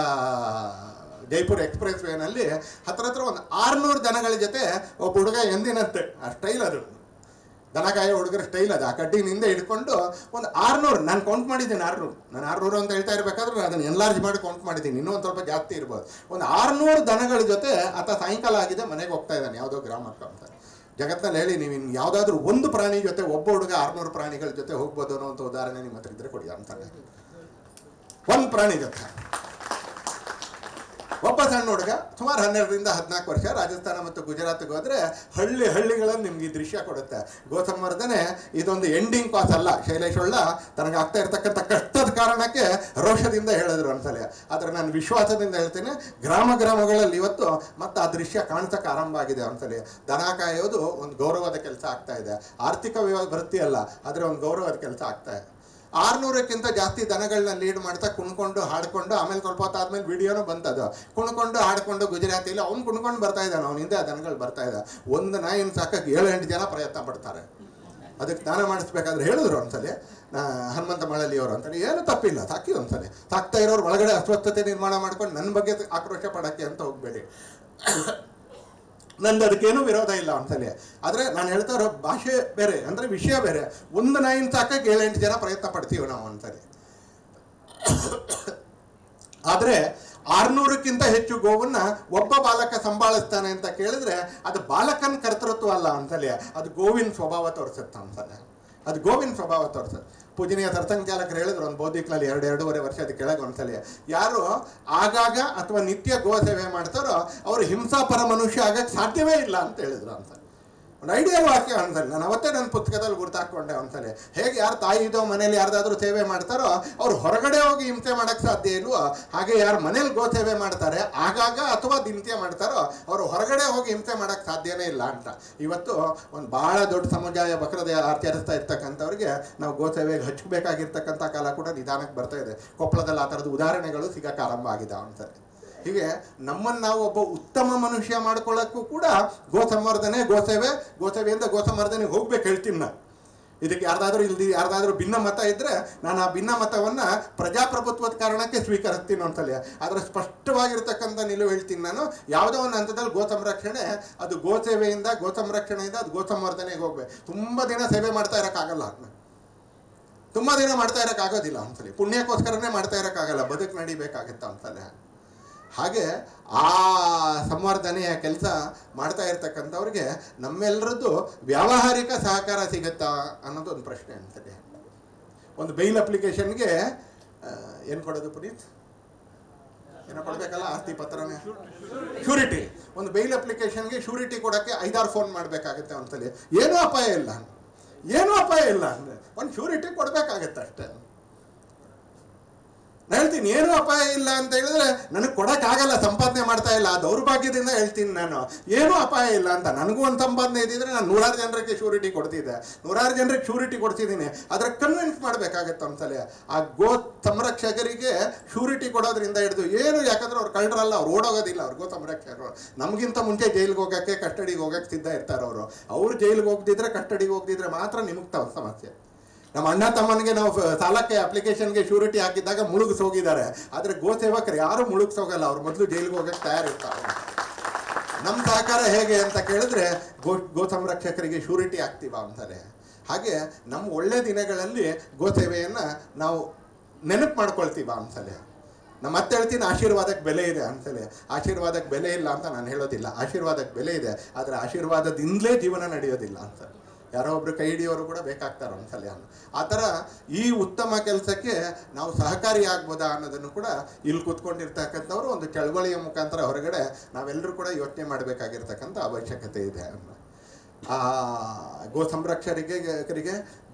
ಜೈಪುರ್ ಎಕ್ಸ್ಪ್ರೆಸ್ ವೇನಲ್ಲಿ ಹತ್ರ ಒಂದು 600 ದನಗಳ ಜೊತೆ ಒಬ್ಬ ಹುಡುಗ ಎಂದಿನಂತೆ, ಆ ಸ್ಟೈಲ್ ಅದು ದನಕಾಯ ಹುಡುಗರ ಸ್ಟೈಲ್ ಅದು, ಆ ಕಡ್ಡಿನಿಂದ ಹಿಡ್ಕೊಂಡು ಒಂದು 600, ನಾನು ಕೌಂಟ್ ಮಾಡಿದ್ದೀನಿ 600, ನಾನು 600 ಅಂತ ಹೇಳ್ತಾ ಇರಬೇಕಾದ್ರೆ ಅದನ್ನು ಎನ್ಲಾರ್ಜ್ ಮಾಡಿ ಕೌಂಟ್ ಮಾಡಿದ್ದೀನಿ, ಇನ್ನೂ ಒಂದು ಸ್ವಲ್ಪ ಜಾಸ್ತಿ ಇರ್ಬೋದು. ಒಂದು 600 ದನಗಳ ಜೊತೆ ಆತ ಸಾಯಂಕಾಲ ಆಗಿದೆ ಮನೆಗೆ ಹೋಗ್ತಾ ಇದ್ದಾನೆ ಯಾವುದೋ ಗ್ರಾಮಕ್ಕೆ ಅಂತ. ಜಗತ್ತಿನಲ್ಲಿ ಹೇಳಿ ನೀವು ಇನ್ನು ಯಾವುದಾದ್ರೂ ಒಂದು ಪ್ರಾಣಿ ಜೊತೆ ಒಬ್ಬ ಹುಡುಗ 600 ಪ್ರಾಣಿಗಳ ಜೊತೆ ಹೋಗ್ಬೋದು ಅನ್ನೋ ಅಂತ ಉದಾಹರಣೆ ನಿಮ್ಮ ಹತ್ರ ಇದ್ರೆ ಕೊಡಿ ಅಂತಾನೆ. ಒಂದು ಪ್ರಾಣಿ ಜೊತೆ ಒಬ್ಬ ಸಣ್ಣ ಹುಡುಗ ಸುಮಾರು 12ರಿಂದ 14 ವರ್ಷ ರಾಜಸ್ಥಾನ ಮತ್ತು ಗುಜರಾತ್ಗೆ ಹೋದರೆ ಹಳ್ಳಿಗಳಲ್ಲಿ ನಿಮ್ಗೆ ಈ ದೃಶ್ಯ ಕೊಡುತ್ತೆ. ಗೋ ಸಂವರ್ಧನೆ ಇದೊಂದು ಎಂಡಿಂಗ್ ಪಾಸ್ ಅಲ್ಲ. ಶೈಲೇಶ್ ಒಳ್ಳ ತನಗೆ ಆಗ್ತಾ ಇರ್ತಕ್ಕಂಥ ಕಷ್ಟದ ಕಾರಣಕ್ಕೆ ರೋಷದಿಂದ ಹೇಳಿದ್ರು ಅಂತಲೇ, ಆದರೆ ನಾನು ವಿಶ್ವಾಸದಿಂದ ಹೇಳ್ತೇನೆ, ಗ್ರಾಮಗಳಲ್ಲಿ ಇವತ್ತು ಮತ್ತೆ ಆ ದೃಶ್ಯ ಕಾಣಿಸಕ್ಕೆ ಆರಂಭ ಆಗಿದೆ ಅಂತಲೇ. ದನ ಕಾಯೋದು ಒಂದು ಗೌರವದ ಕೆಲಸ ಆಗ್ತಾ ಇದೆ, ಆರ್ಥಿಕ ವೃತ್ತಿ ಅಲ್ಲ, ಆದರೆ ಒಂದು ಗೌರವದ ಕೆಲಸ ಆಗ್ತಾ ಇದೆ. 600ಕ್ಕಿಂತ ಜಾಸ್ತಿ ದನಗಳನ್ನ ಲೀಡ್ ಮಾಡ್ತಾ ಕುಣ್ಕೊಂಡು ಹಾಡ್ಕೊಂಡು, ಆಮೇಲೆ ಸ್ವಲ್ಪ ಹೊತ್ತಾದ್ಮೇಲೆ ವಿಡಿಯೋನು ಬಂತದು, ಕುಣ್ಕೊಂಡು ಹಾಡ್ಕೊಂಡು ಗುಜರಾತಿಲಿ ಅವ್ನು ಕುಣ್ಕೊಂಡು ಬರ್ತಾ ಇದ್ದಾನೆ, ಅವನಿಂದ ಆ ದನಗಳು ಬರ್ತಾ ಇದೆ. ಒಂದು ನಾಯಿನ ಸಾಕಕ್ಕೆ 7-8 ಜನ ಪ್ರಯತ್ನ ಪಡ್ತಾರೆ. ಅದಕ್ಕೆ ಸ್ನಾನ ಮಾಡಿಸ್ಬೇಕಾದ್ರೆ ಹೇಳಿದ್ರು ಒಂದ್ಸಲಿ ಹನುಮಂತ ಮಳಲಿಯವರು ಅಂತಲೇ, ಏನು ತಪ್ಪಿಲ್ಲ, ಸಾಕಿ ಒಂದ್ಸಲಿ. ಸಾಕ್ತಾ ಇರೋರು ಒಳಗಡೆ ಅಸ್ವಸ್ಥತೆ ನಿರ್ಮಾಣ ಮಾಡ್ಕೊಂಡು ನನ್ನ ಬಗ್ಗೆ ಆಕ್ರೋಶ ಪಡೋಕ್ಕೆ ಅಂತ ಹೋಗಬೇಡಿ. ನಂದು ಅದಕ್ಕೇನೂ ವಿರೋಧ ಇಲ್ಲ ಒಂದ್ಸಲಿ. ಆದರೆ ನಾನು ಹೇಳ್ತಾ ಇರೋ ಭಾಷೆ ಬೇರೆ, ಅಂದರೆ ವಿಷಯ ಬೇರೆ. ಒಂದು ನಾಯಿನ ಸಾಕಕ್ಕೆ 7-8 ಜನ ಪ್ರಯತ್ನ ಪಡ್ತೀವಿ ನಾವು ಒಂದ್ಸಲಿ. ಆದರೆ 600ಕ್ಕಿಂತ ಹೆಚ್ಚು ಗೋವನ್ನ ಒಬ್ಬ ಬಾಲಕ ಸಂಭಾಳಿಸ್ತಾನೆ ಅಂತ ಕೇಳಿದ್ರೆ ಅದು ಬಾಲಕನ ಕರ್ತೃತ್ವ ಅಲ್ಲ ಅಂತಲೇ, ಅದು ಗೋವಿನ ಸ್ವಭಾವ ತೋರಿಸುತ್ತೆ ಅಂತಲೇ, ಅದು ಗೋವಿನ ಸ್ವಭಾವ ತೋರಿಸುತ್ತೆ. ಪೂಜನೀಯ ಸತ್ಸಂಘಚಾಲಕರು ಹೇಳಿದ್ರು ಒಂದು ಬೌದ್ಧಿಕ್ನಲ್ಲಿ 2-2.5 ವರ್ಷದ ಕೆಳಗೆ ಒಂದ್ಸಲಿ, ಯಾರು ಆಗಾಗ ಅಥವಾ ನಿತ್ಯ ಗೋ ಸೇವೆ ಮಾಡ್ತಾರೋ ಅವರು ಹಿಂಸಾಪರ ಮನುಷ್ಯ ಆಗಕ್ಕೆ ಸಾಧ್ಯವೇ ಇಲ್ಲ ಅಂತ ಹೇಳಿದ್ರು ಅಂತ. ಒಂದು ಐಡಿಯಲ್ ವಾಕ್ಯ ಒಂದ್ಸಲಿ, ನಾನು ಅವತ್ತೇ ನನ್ನ ಪುಸ್ತಕದಲ್ಲಿ ಗುರ್ತಾಕೊಂಡೆ ಒಂದ್ಸಲಿ. ಹೇಗೆ ಯಾರು ತಾಯಿ ಇದೋ ಮನೇಲಿ ಯಾರ್ದಾದ್ರೂ ಸೇವೆ ಮಾಡ್ತಾರೋ ಅವ್ರು ಹೊರಗಡೆ ಹೋಗಿ ಹಿಂಸೆ ಮಾಡೋಕ್ಕೆ ಸಾಧ್ಯ ಇಲ್ವೋ, ಹಾಗೆ ಯಾರು ಮನೇಲಿ ಗೋ ಸೇವೆ ಮಾಡ್ತಾರೆ ಆಗಾಗ ಅಥವಾ ದಿನತ್ಯ ಮಾಡ್ತಾರೋ ಅವರು ಹೊರಗಡೆ ಹೋಗಿ ಹಿಂಸೆ ಮಾಡೋಕ್ಕೆ ಸಾಧ್ಯನೇ ಇಲ್ಲ ಅಂತ. ಇವತ್ತು ಒಂದು ಭಾಳ ದೊಡ್ಡ ಸಮುದಾಯ ಬಕ್ರದ ಆಚರಿಸ್ತಾ ಇರ್ತಕ್ಕಂಥವ್ರಿಗೆ ನಾವು ಗೋ ಸೇವೆಗೆ ಹಚ್ಚಬೇಕಾಗಿರ್ತಕ್ಕಂಥ ಕಾಲ ಕೂಡ ನಿಧಾನಕ್ಕೆ ಬರ್ತಾ ಇದೆ. ಕೊಪ್ಪಳದಲ್ಲಿ ಆ ಥರದ ಉದಾಹರಣೆಗಳು ಸಿಗಕ್ಕೆ ಆರಂಭ ಆಗಿದೆ ಅಂತಾರೆ. ಹೀಗೆ ನಮ್ಮನ್ನು ನಾವು ಒಬ್ಬ ಉತ್ತಮ ಮನುಷ್ಯ ಮಾಡ್ಕೊಳ್ಳೋಕ್ಕೂ ಕೂಡ ಗೋ ಸಂವರ್ಧನೆ, ಗೋಸೇವೆಯಿಂದ ಗೋ ಸಂವರ್ಧನೆಗೆ ಹೋಗ್ಬೇಕು ಹೇಳ್ತೀನಿ ನಾನು. ಇದಕ್ಕೆ ಯಾರ್ದಾದ್ರೂ ಭಿನ್ನ ಮತ ಇದ್ದರೆ ನಾನು ಆ ಭಿನ್ನ ಮತವನ್ನು ಪ್ರಜಾಪ್ರಭುತ್ವದ ಕಾರಣಕ್ಕೆ ಸ್ವೀಕರಿಸ್ತೀನಿ ಅಂತಲೇ. ಆದರೆ ಸ್ಪಷ್ಟವಾಗಿರ್ತಕ್ಕಂಥ ನಿಲುವು ಹೇಳ್ತೀನಿ ನಾನು. ಯಾವುದೋ ಒಂದು ಹಂತದಲ್ಲಿ ಗೋ ಸಂರಕ್ಷಣೆ ಅದು ಗೋಸೇವೆಯಿಂದ, ಗೋ ಸಂರಕ್ಷಣೆಯಿಂದ ಅದು ಗೋ ಸಂವರ್ಧನೆಗೆ ಹೋಗ್ಬೇಕು. ತುಂಬ ದಿನ ಸೇವೆ ಮಾಡ್ತಾ ಇರೋಕ್ಕಾಗಲ್ಲ, ತುಂಬ ದಿನ ಮಾಡ್ತಾ ಇರೋಕ್ಕಾಗೋದಿಲ್ಲ ಅಂತಲೇ. ಪುಣ್ಯಕ್ಕೋಸ್ಕರನೇ ಮಾಡ್ತಾ ಇರೋಕ್ಕಾಗಲ್ಲ, ಬದುಕು ನಡಿಬೇಕಾಗತ್ತ ಅಂತಲೇ. ಹಾಗೆ ಆ ಸಂವರ್ಧನೆಯ ಕೆಲಸ ಮಾಡ್ತಾ ಇರ್ತಕ್ಕಂಥವ್ರಿಗೆ ನಮ್ಮೆಲ್ಲರದ್ದು ವ್ಯಾವಹಾರಿಕ ಸಹಕಾರ ಸಿಗುತ್ತಾ ಅನ್ನೋದು ಒಂದು ಪ್ರಶ್ನೆ ಅಂತದೆ. ಒಂದು ಬೈಲ್ ಅಪ್ಲಿಕೇಶನ್ಗೆ ಏನು ಕೊಡೋದು ಪುನೀತ್? ಏನೋ ಕೊಡಬೇಕಲ್ಲ, ಆಸ್ತಿ ಪತ್ರನೇ ಶ್ಯೂರಿಟಿ. ಒಂದು ಬೈಲ್ ಅಪ್ಲಿಕೇಶನ್ಗೆ ಶ್ಯೂರಿಟಿ ಕೊಡೋಕ್ಕೆ 5-6 ಫೋನ್ ಮಾಡಬೇಕಾಗುತ್ತೆ ಒಂದ್ಸಲಿ. ಏನೂ ಅಪಾಯ ಇಲ್ಲ, ಏನೂ ಅಪಾಯ ಇಲ್ಲ ಅಂದರೆ ಒಂದು ಶ್ಯೂರಿಟಿ ಕೊಡಬೇಕಾಗತ್ತೆ ಅಷ್ಟೇ. ನಾನು ಹೇಳ್ತೀನಿ ಏನೂ ಅಪಾಯ ಇಲ್ಲ ಅಂತ ಹೇಳಿದ್ರೆ ನನಗೆ ಕೊಡೋಕ್ಕಾಗಲ್ಲ, ಸಂಪಾದನೆ ಮಾಡ್ತಾ ಇಲ್ಲ, ದೌರ್ಭಾಗ್ಯದಿಂದ ಹೇಳ್ತೀನಿ ನಾನು. ಏನೂ ಅಪಾಯ ಇಲ್ಲ ಅಂತ. ನನಗೂ ಒಂದು ಸಂಪಾದನೆ ಇದ್ದಿದ್ರೆ ನಾನು 100 ಜನರಿಗೆ ಶ್ಯೂರಿಟಿ ಕೊಡ್ತಿದ್ದೆ, 100 ಜನರಿಗೆ ಶ್ಯೂರಿಟಿ ಕೊಡ್ತಿದ್ದೀನಿ. ಆದರೆ ಕನ್ವಿನ್ಸ್ ಮಾಡಬೇಕಾಗತ್ತೆ ಒಂದ್ಸಲ. ಆ ಗೋ ಸಂರಕ್ಷಕರಿಗೆ ಶ್ಯೂರಿಟಿ ಕೊಡೋದ್ರಿಂದ ಹಿಡಿದು ಏನು, ಯಾಕಂದ್ರೆ ಅವ್ರು ಕಳ್ಳರಲ್ಲ, ಅವ್ರು ಓಡೋಗೋದಿಲ್ಲ. ಅವ್ರು ಗೋ ಸಂರಕ್ಷಕರು ನಮಗಿಂತ ಮುಂಚೆ ಜೈಲಿಗೆ ಹೋಗೋಕ್ಕೆ, ಕಸ್ಟಡಿಗೆ ಹೋಗೋಕ್ಕೆ ಸಿದ್ಧ ಇರ್ತಾರೆ ಅವರು. ಅವ್ರು ಜೈಲಿಗೆ ಹೋಗ್ದಿದ್ರೆ, ಕಸ್ಟಡಿಗೆ ಹೋಗ್ದಿದ್ರೆ ಮಾತ್ರ ನಿಮಗೆ ಸಮಸ್ಯೆ. ನಮ್ಮ ಅಣ್ಣ ತಮ್ಮನಿಗೆ ನಾವು ಸಾಲಕ್ಕೆ ಅಪ್ಲಿಕೇಶನ್ಗೆ ಶ್ಯೂರಿಟಿ ಹಾಕಿದ್ದಾಗ ಮುಳುಗಿಸೋಗಿದ್ದಾರೆ. ಆದರೆ ಗೋ ಸೇವಕರು ಯಾರು ಮುಳುಗಿಸೋಗಲ್ಲ, ಅವ್ರು ಮೊದಲು ಜೈಲಿಗೆ ಹೋಗಕ್ಕೆ ತಯಾರಿರ್ತಾರೆ. ನಮ್ಮ ಸಹಕಾರ ಹೇಗೆ ಅಂತ ಕೇಳಿದ್ರೆ ಗೋ ಸಂರಕ್ಷಕರಿಗೆ ಶ್ಯೂರಿಟಿ ಆಗ್ತೀವ ಅಂತಾರೆ. ಹಾಗೆ ನಮ್ಮ ಒಳ್ಳೆ ದಿನಗಳಲ್ಲಿ ಗೋ ಸೇವೆಯನ್ನು ನಾವು ನೆನಪು ಮಾಡ್ಕೊಳ್ತೀವ ಅಂದ್ಸಲೆ. ನಮ್ಮ ಮತ್ತೆ ಹೇಳ್ತೀನಿ, ಆಶೀರ್ವಾದಕ್ಕೆ ಬೆಲೆ ಇದೆ ಅಂದ್ಸಲೆ. ಆಶೀರ್ವಾದಕ್ಕೆ ಬೆಲೆ ಇಲ್ಲ ಅಂತ ನಾನು ಹೇಳೋದಿಲ್ಲ, ಆಶೀರ್ವಾದಕ್ಕೆ ಬೆಲೆ ಇದೆ. ಆದರೆ ಆಶೀರ್ವಾದದಿಂದಲೇ ಜೀವನ ನಡೆಯೋದಿಲ್ಲ ಅಂತ ಯಾರೋ ಒಬ್ರು ಕೈ ಹಿಡಿಯೋರು ಕೂಡ ಬೇಕಾಗ್ತಾರೆ ಒಂದ್ಸಲ. ಆ ಥರ ಈ ಉತ್ತಮ ಕೆಲಸಕ್ಕೆ ನಾವು ಸಹಕಾರಿ ಆಗ್ಬೋದಾ ಅನ್ನೋದನ್ನು ಕೂಡ ಇಲ್ಲಿ ಕೂತ್ಕೊಂಡಿರ್ತಕ್ಕಂಥವ್ರು ಒಂದು ಚಳವಳಿಯ ಮುಖಾಂತರ ಹೊರಗಡೆ ನಾವೆಲ್ಲರೂ ಕೂಡ ಯೋಚನೆ ಮಾಡಬೇಕಾಗಿರ್ತಕ್ಕಂಥ ಅವಶ್ಯಕತೆ ಇದೆ. ಆ ಗೋ ಸಂರಕ್ಷಕರಿಗೆ,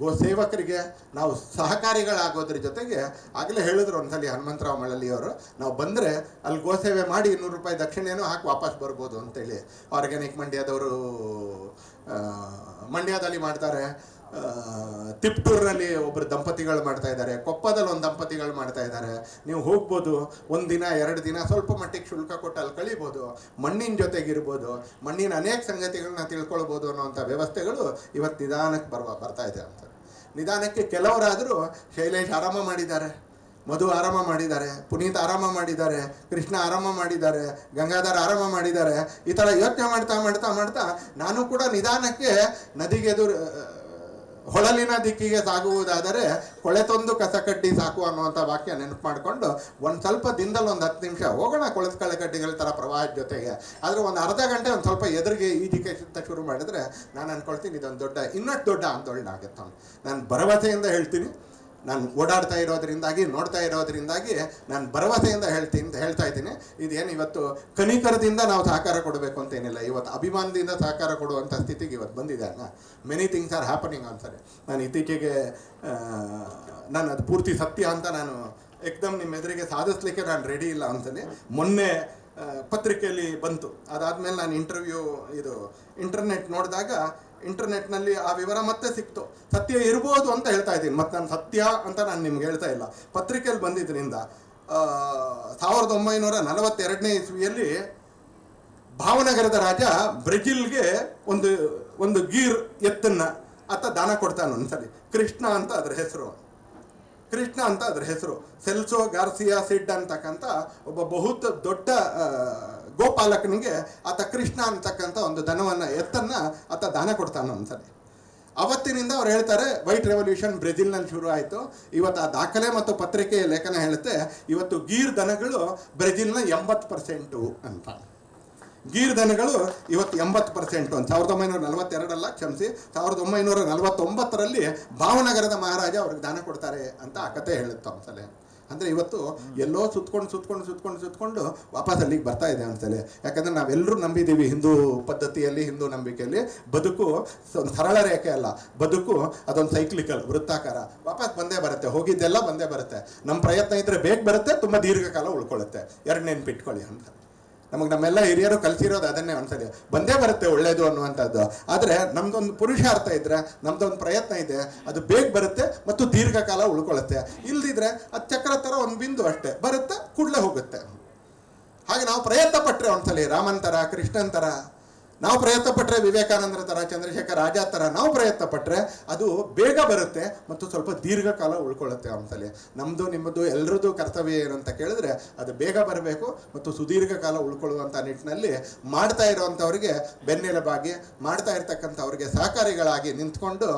ಗೋ ಸೇವಕರಿಗೆ ನಾವು ಸಹಕಾರಿಗಳಾಗೋದ್ರ ಜೊತೆಗೆ, ಆಗಲೇ ಹೇಳಿದ್ರು ಒಂದ್ಸಲಿ ಹನುಮಂತರಾವ್ ಮಳಲಿಯವರು, ನಾವು ಬಂದರೆ ಅಲ್ಲಿ ಗೋ ಸೇವೆ ಮಾಡಿ 200 ರೂಪಾಯಿ ದಕ್ಷಿಣೆನೂ ಹಾಕಿ ವಾಪಸ್ ಬರ್ಬೋದು ಅಂತೇಳಿ. ಆರ್ಗ್ಯಾನಿಕ್ ಮಂಡ್ಯದವರು ಮಂಡ್ಯದಲ್ಲಿ ಮಾಡ್ತಾರೆ, ತಿಪ್ಟೂರಿನಲ್ಲಿ ಒಬ್ಬರು ದಂಪತಿಗಳು ಮಾಡ್ತಾ ಇದ್ದಾರೆ, ಕೊಪ್ಪದಲ್ಲಿ ಒಂದು ದಂಪತಿಗಳು ಮಾಡ್ತಾ ಇದ್ದಾರೆ. ನೀವು ಹೋಗ್ಬೋದು, 1 ದಿನ 2 ದಿನ ಸ್ವಲ್ಪ ಮಟ್ಟಿಗೆ ಶುಲ್ಕ ಕೊಟ್ಟು ಅಲ್ಲಿ ಕಳೀಬೋದು, ಮಣ್ಣಿನ ಜೊತೆಗಿರ್ಬೋದು, ಮಣ್ಣಿನ ಅನೇಕ ಸಂಗತಿಗಳನ್ನ ತಿಳ್ಕೊಳ್ಬೋದು ಅನ್ನೋವಂಥ ವ್ಯವಸ್ಥೆಗಳು ಇವತ್ತು ನಿಧಾನಕ್ಕೆ ಬರ್ತಾ ಇದೆ ಅಂತ. ನಿಧಾನಕ್ಕೆ ಕೆಲವರಾದರೂ ಶೈಲೇಶ್ ಆರಾಮ ಮಾಡಿದ್ದಾರೆ, ಮಧು ಆರಾಮ ಮಾಡಿದ್ದಾರೆ, ಪುನೀತ್ ಆರಾಮ ಮಾಡಿದ್ದಾರೆ, ಕೃಷ್ಣ ಆರಾಮ ಮಾಡಿದ್ದಾರೆ, ಗಂಗಾಧರ್ ಆರಾಮ ಮಾಡಿದ್ದಾರೆ. ಈ ಥರ ಯೋಚನೆ ಮಾಡ್ತಾ ಮಾಡ್ತಾ ಮಾಡ್ತಾ ನಾನು ಕೂಡ ನಿಧಾನಕ್ಕೆ ನದಿಗೆ ಹೊಳಲಿನ ದಿಕ್ಕಿಗೆ ಸಾಗುವುದಾದರೆ ಕೊಳೆತೊಂದು ಕಸಕಡ್ಡಿ ಸಾಕು ಅನ್ನುವಂಥ ವಾಕ್ಯ ನೆನಪು ಮಾಡಿಕೊಂಡು ಒಂದು ಸ್ವಲ್ಪ ದಿನದಲ್ಲಿ ಒಂದು 10 ನಿಮಿಷ ಹೋಗೋಣ ಕೊಳೆತ ಕಳೆಕಡ್ಡಿಗಳ ಥರ ಪ್ರವಾಹದ ಜೊತೆಗೆ. ಆದರೆ ಒಂದು ಅರ್ಧ ಗಂಟೆ ಒಂದು ಸ್ವಲ್ಪ ಎದುರಿಗೆ ಈಜಿಕೆ ಶುರು ಮಾಡಿದ್ರೆ ನಾನು ಅಂದ್ಕೊಳ್ತೀನಿ ಇದೊಂದು ಇನ್ನಷ್ಟು ದೊಡ್ಡ ಆಂದೋಲನ ಆಗುತ್ತೆ. ನಾನು ಭರವಸೆಯಿಂದ ಹೇಳ್ತೀನಿ, ನಾನು ಓಡಾಡ್ತಾ ಇರೋದ್ರಿಂದಾಗಿ, ನೋಡ್ತಾ ಇರೋದ್ರಿಂದಾಗಿ ನಾನು ಭರವಸೆಯಿಂದ ಹೇಳ್ತಾ ಇದ್ದೀನಿ. ಇದೇನು ಇವತ್ತು ಕನಿಕರದಿಂದ ನಾವು ಸಹಕಾರ ಕೊಡಬೇಕು ಅಂತೇನಿಲ್ಲ, ಇವತ್ತು ಅಭಿಮಾನದಿಂದ ಸಹಕಾರ ಕೊಡುವಂಥ ಸ್ಥಿತಿಗೆ ಇವತ್ತು ಬಂದಿದೆ ಅಲ್ಲ. ಮೆನಿ ಥಿಂಗ್ಸ್ ಆರ್ ಹ್ಯಾಪನಿಂಗ್ ಅಂತಾರೆ. ನಾನು ಇತ್ತೀಚೆಗೆ ನಾನು ಅದು ಪೂರ್ತಿ ಸತ್ಯ ಅಂತ ನಾನು ಏಕ್ದಮ್ ನಿಮ್ಮ ಎದುರಿಗೆ ಸಾಧಿಸ್ಲಿಕ್ಕೆ ನಾನು ರೆಡಿ ಇಲ್ಲ ಅಂತಾನೆ. ಮೊನ್ನೆ ಪತ್ರಿಕೆಯಲ್ಲಿ ಬಂತು, ಅದಾದಮೇಲೆ ನಾನು ಇಂಟರ್ನೆಟ್ ನೋಡಿದಾಗ ಇಂಟರ್ನೆಟ್ನಲ್ಲಿ ಆ ವಿವರ ಮತ್ತೆ ಸಿಕ್ತು. ಸತ್ಯ ಇರ್ಬೋದು ಅಂತ ಹೇಳ್ತಾ ಇದ್ದೀನಿ, ಮತ್ತು ನಾನು ಸತ್ಯ ಅಂತ ನಾನು ನಿಮ್ಗೆ ಹೇಳ್ತಾ ಇಲ್ಲ. ಪತ್ರಿಕೆಯಲ್ಲಿ ಬಂದಿದ್ದರಿಂದ 1942ನೇ ಇಸ್ವಿಯಲ್ಲಿ ಭಾವನಗರದ ರಾಜ ಬ್ರೆಜಿಲ್ಗೆ ಒಂದು ಗೀರ್ ಎತ್ತನ್ನ ಆತ ದಾನ ಕೊಡ್ತಾನೆ ಒಂದ್ಸಲಿ. ಕೃಷ್ಣ ಅಂತ ಅದ್ರ ಹೆಸರು. ಸೆಲ್ಸೋ ಗಾರ್ಸಿಯಾ ಸಿಡ್ ಅಂತಕ್ಕಂಥ ಒಬ್ಬ ದೊಡ್ಡ ಗೋಪಾಲಕನಿಗೆ ಆತ ಕೃಷ್ಣ ಅಂತಕ್ಕಂಥ ಒಂದು ಎತ್ತನ್ನ ಆತ ದಾನ ಕೊಡ್ತಾನೆ ಒಂದ್ಸಲಿ. ಅವತ್ತಿನಿಂದ ಅವ್ರು ಹೇಳ್ತಾರೆ ವೈಟ್ ರೆವಲ್ಯೂಷನ್ ಬ್ರೆಜಿಲ್ನಲ್ಲಿ ಶುರು ಆಯಿತು. ಇವತ್ತು ಆ ದಾಖಲೆ ಮತ್ತು ಪತ್ರಿಕೆಯ ಲೇಖನ ಹೇಳುತ್ತೆ, ಇವತ್ತು ಗೀರ್ ದನಗಳು ಬ್ರೆಜಿಲ್ನ 80% ಅಂತ. ಗೀರ್ ದನಗಳು ಇವತ್ತು 80%. 1942 ಕ್ಷಮಿಸಿ 1949ರಲ್ಲಿ ಭಾವನಗರದ ಮಹಾರಾಜ ಅವ್ರಿಗೆ ದಾನ ಕೊಡ್ತಾರೆ ಅಂತ ಆ ಕತೆ ಹೇಳುತ್ತೆ ಒಂದ್ಸಲ. ಅಂದರೆ ಇವತ್ತು ಎಲ್ಲೋ ಸುತ್ಕೊಂಡು ವಾಪಸ್ ಅಲ್ಲಿಗೆ ಬರ್ತಾ ಇದೆ ಅನ್ಸಲೆ. ಯಾಕಂದರೆ ನಾವೆಲ್ಲರೂ ನಂಬಿದ್ದೀವಿ ಹಿಂದೂ ಪದ್ಧತಿಯಲ್ಲಿ, ಹಿಂದೂ ನಂಬಿಕೆಯಲ್ಲಿ ಬದುಕು ಒಂದು ಸರಳ ರೇಖೆ ಅಲ್ಲ, ಬದುಕು ಅದೊಂದು ಸೈಕ್ಲಿಕಲ್, ವೃತ್ತಾಕಾರ. ವಾಪಸ್ ಬಂದೇ ಬರುತ್ತೆ, ಹೋಗಿದ್ದೆಲ್ಲ ಬಂದೇ ಬರುತ್ತೆ. ನಮ್ಮ ಪ್ರಯತ್ನ ಇದ್ದರೆ ಬೇಗ ಬರುತ್ತೆ, ತುಂಬ ದೀರ್ಘಕಾಲ ಉಳ್ಕೊಳ್ಳುತ್ತೆ. ನೆನ್ಪಿಟ್ಕೊಳ್ಳಿ ಅಂತ ನಮ್ಮೆಲ್ಲ ಹಿರಿಯರು ಕಲಿಸಿರೋದು ಅದನ್ನೇ ಒಂದ್ಸಲಿ. ಬಂದೇ ಬರುತ್ತೆ ಒಳ್ಳೇದು ಅನ್ನುವಂಥದ್ದು. ಆದರೆ ನಮ್ದೊಂದು ಪುರುಷಾರ್ಥ ಇದ್ದರೆ, ನಮ್ದೊಂದು ಪ್ರಯತ್ನ ಇದೆ, ಅದು ಬೇಗ ಬರುತ್ತೆ ಮತ್ತು ದೀರ್ಘಕಾಲ ಉಳ್ಕೊಳ್ಳುತ್ತೆ. ಇಲ್ದಿದ್ರೆ ಅದು ಚಕ್ರ ಥರ ಒಂದು ಬಿಂದು ಅಷ್ಟೇ ಬರುತ್ತೆ, ಕೂಡಲೇ ಹೋಗುತ್ತೆ. ಹಾಗೆ ನಾವು ಪ್ರಯತ್ನ ಪಟ್ಟರೆ ಒಂದ್ಸಲಿ ರಾಮನ್ ಥರ, ಕೃಷ್ಣನ್ ಥರ ನಾವು ಪ್ರಯತ್ನ ಪಟ್ಟರೆ, ವಿವೇಕಾನಂದರ ಥರ, ಚಂದ್ರಶೇಖರ್ ಆಜಾದ್ ಥರ ನಾವು ಪ್ರಯತ್ನ ಪಟ್ಟರೆ ಅದು ಬೇಗ ಬರುತ್ತೆ ಮತ್ತು ಸ್ವಲ್ಪ ದೀರ್ಘಕಾಲ ಉಳ್ಕೊಳ್ಳುತ್ತೆ ಒಂದ್ಸಲಿ. ನಮ್ಮದು ನಿಮ್ಮದು ಎಲ್ಲರದ್ದು ಕರ್ತವ್ಯ ಏನು ಅಂತ ಕೇಳಿದ್ರೆ ಅದು ಬೇಗ ಬರಬೇಕು ಮತ್ತು ಸುದೀರ್ಘ ಕಾಲ ಉಳ್ಕೊಳ್ಳುವಂಥ ನಿಟ್ಟಿನಲ್ಲಿ ಮಾಡ್ತಾ ಇರೋವಂಥವ್ರಿಗೆ ಬೆನ್ನೆಲುಬಾಗಿ, ಮಾಡ್ತಾ ಇರ್ತಕ್ಕಂಥವ್ರಿಗೆ ಸಹಕಾರಿಗಳಾಗಿ ನಿಂತ್ಕೊಂಡು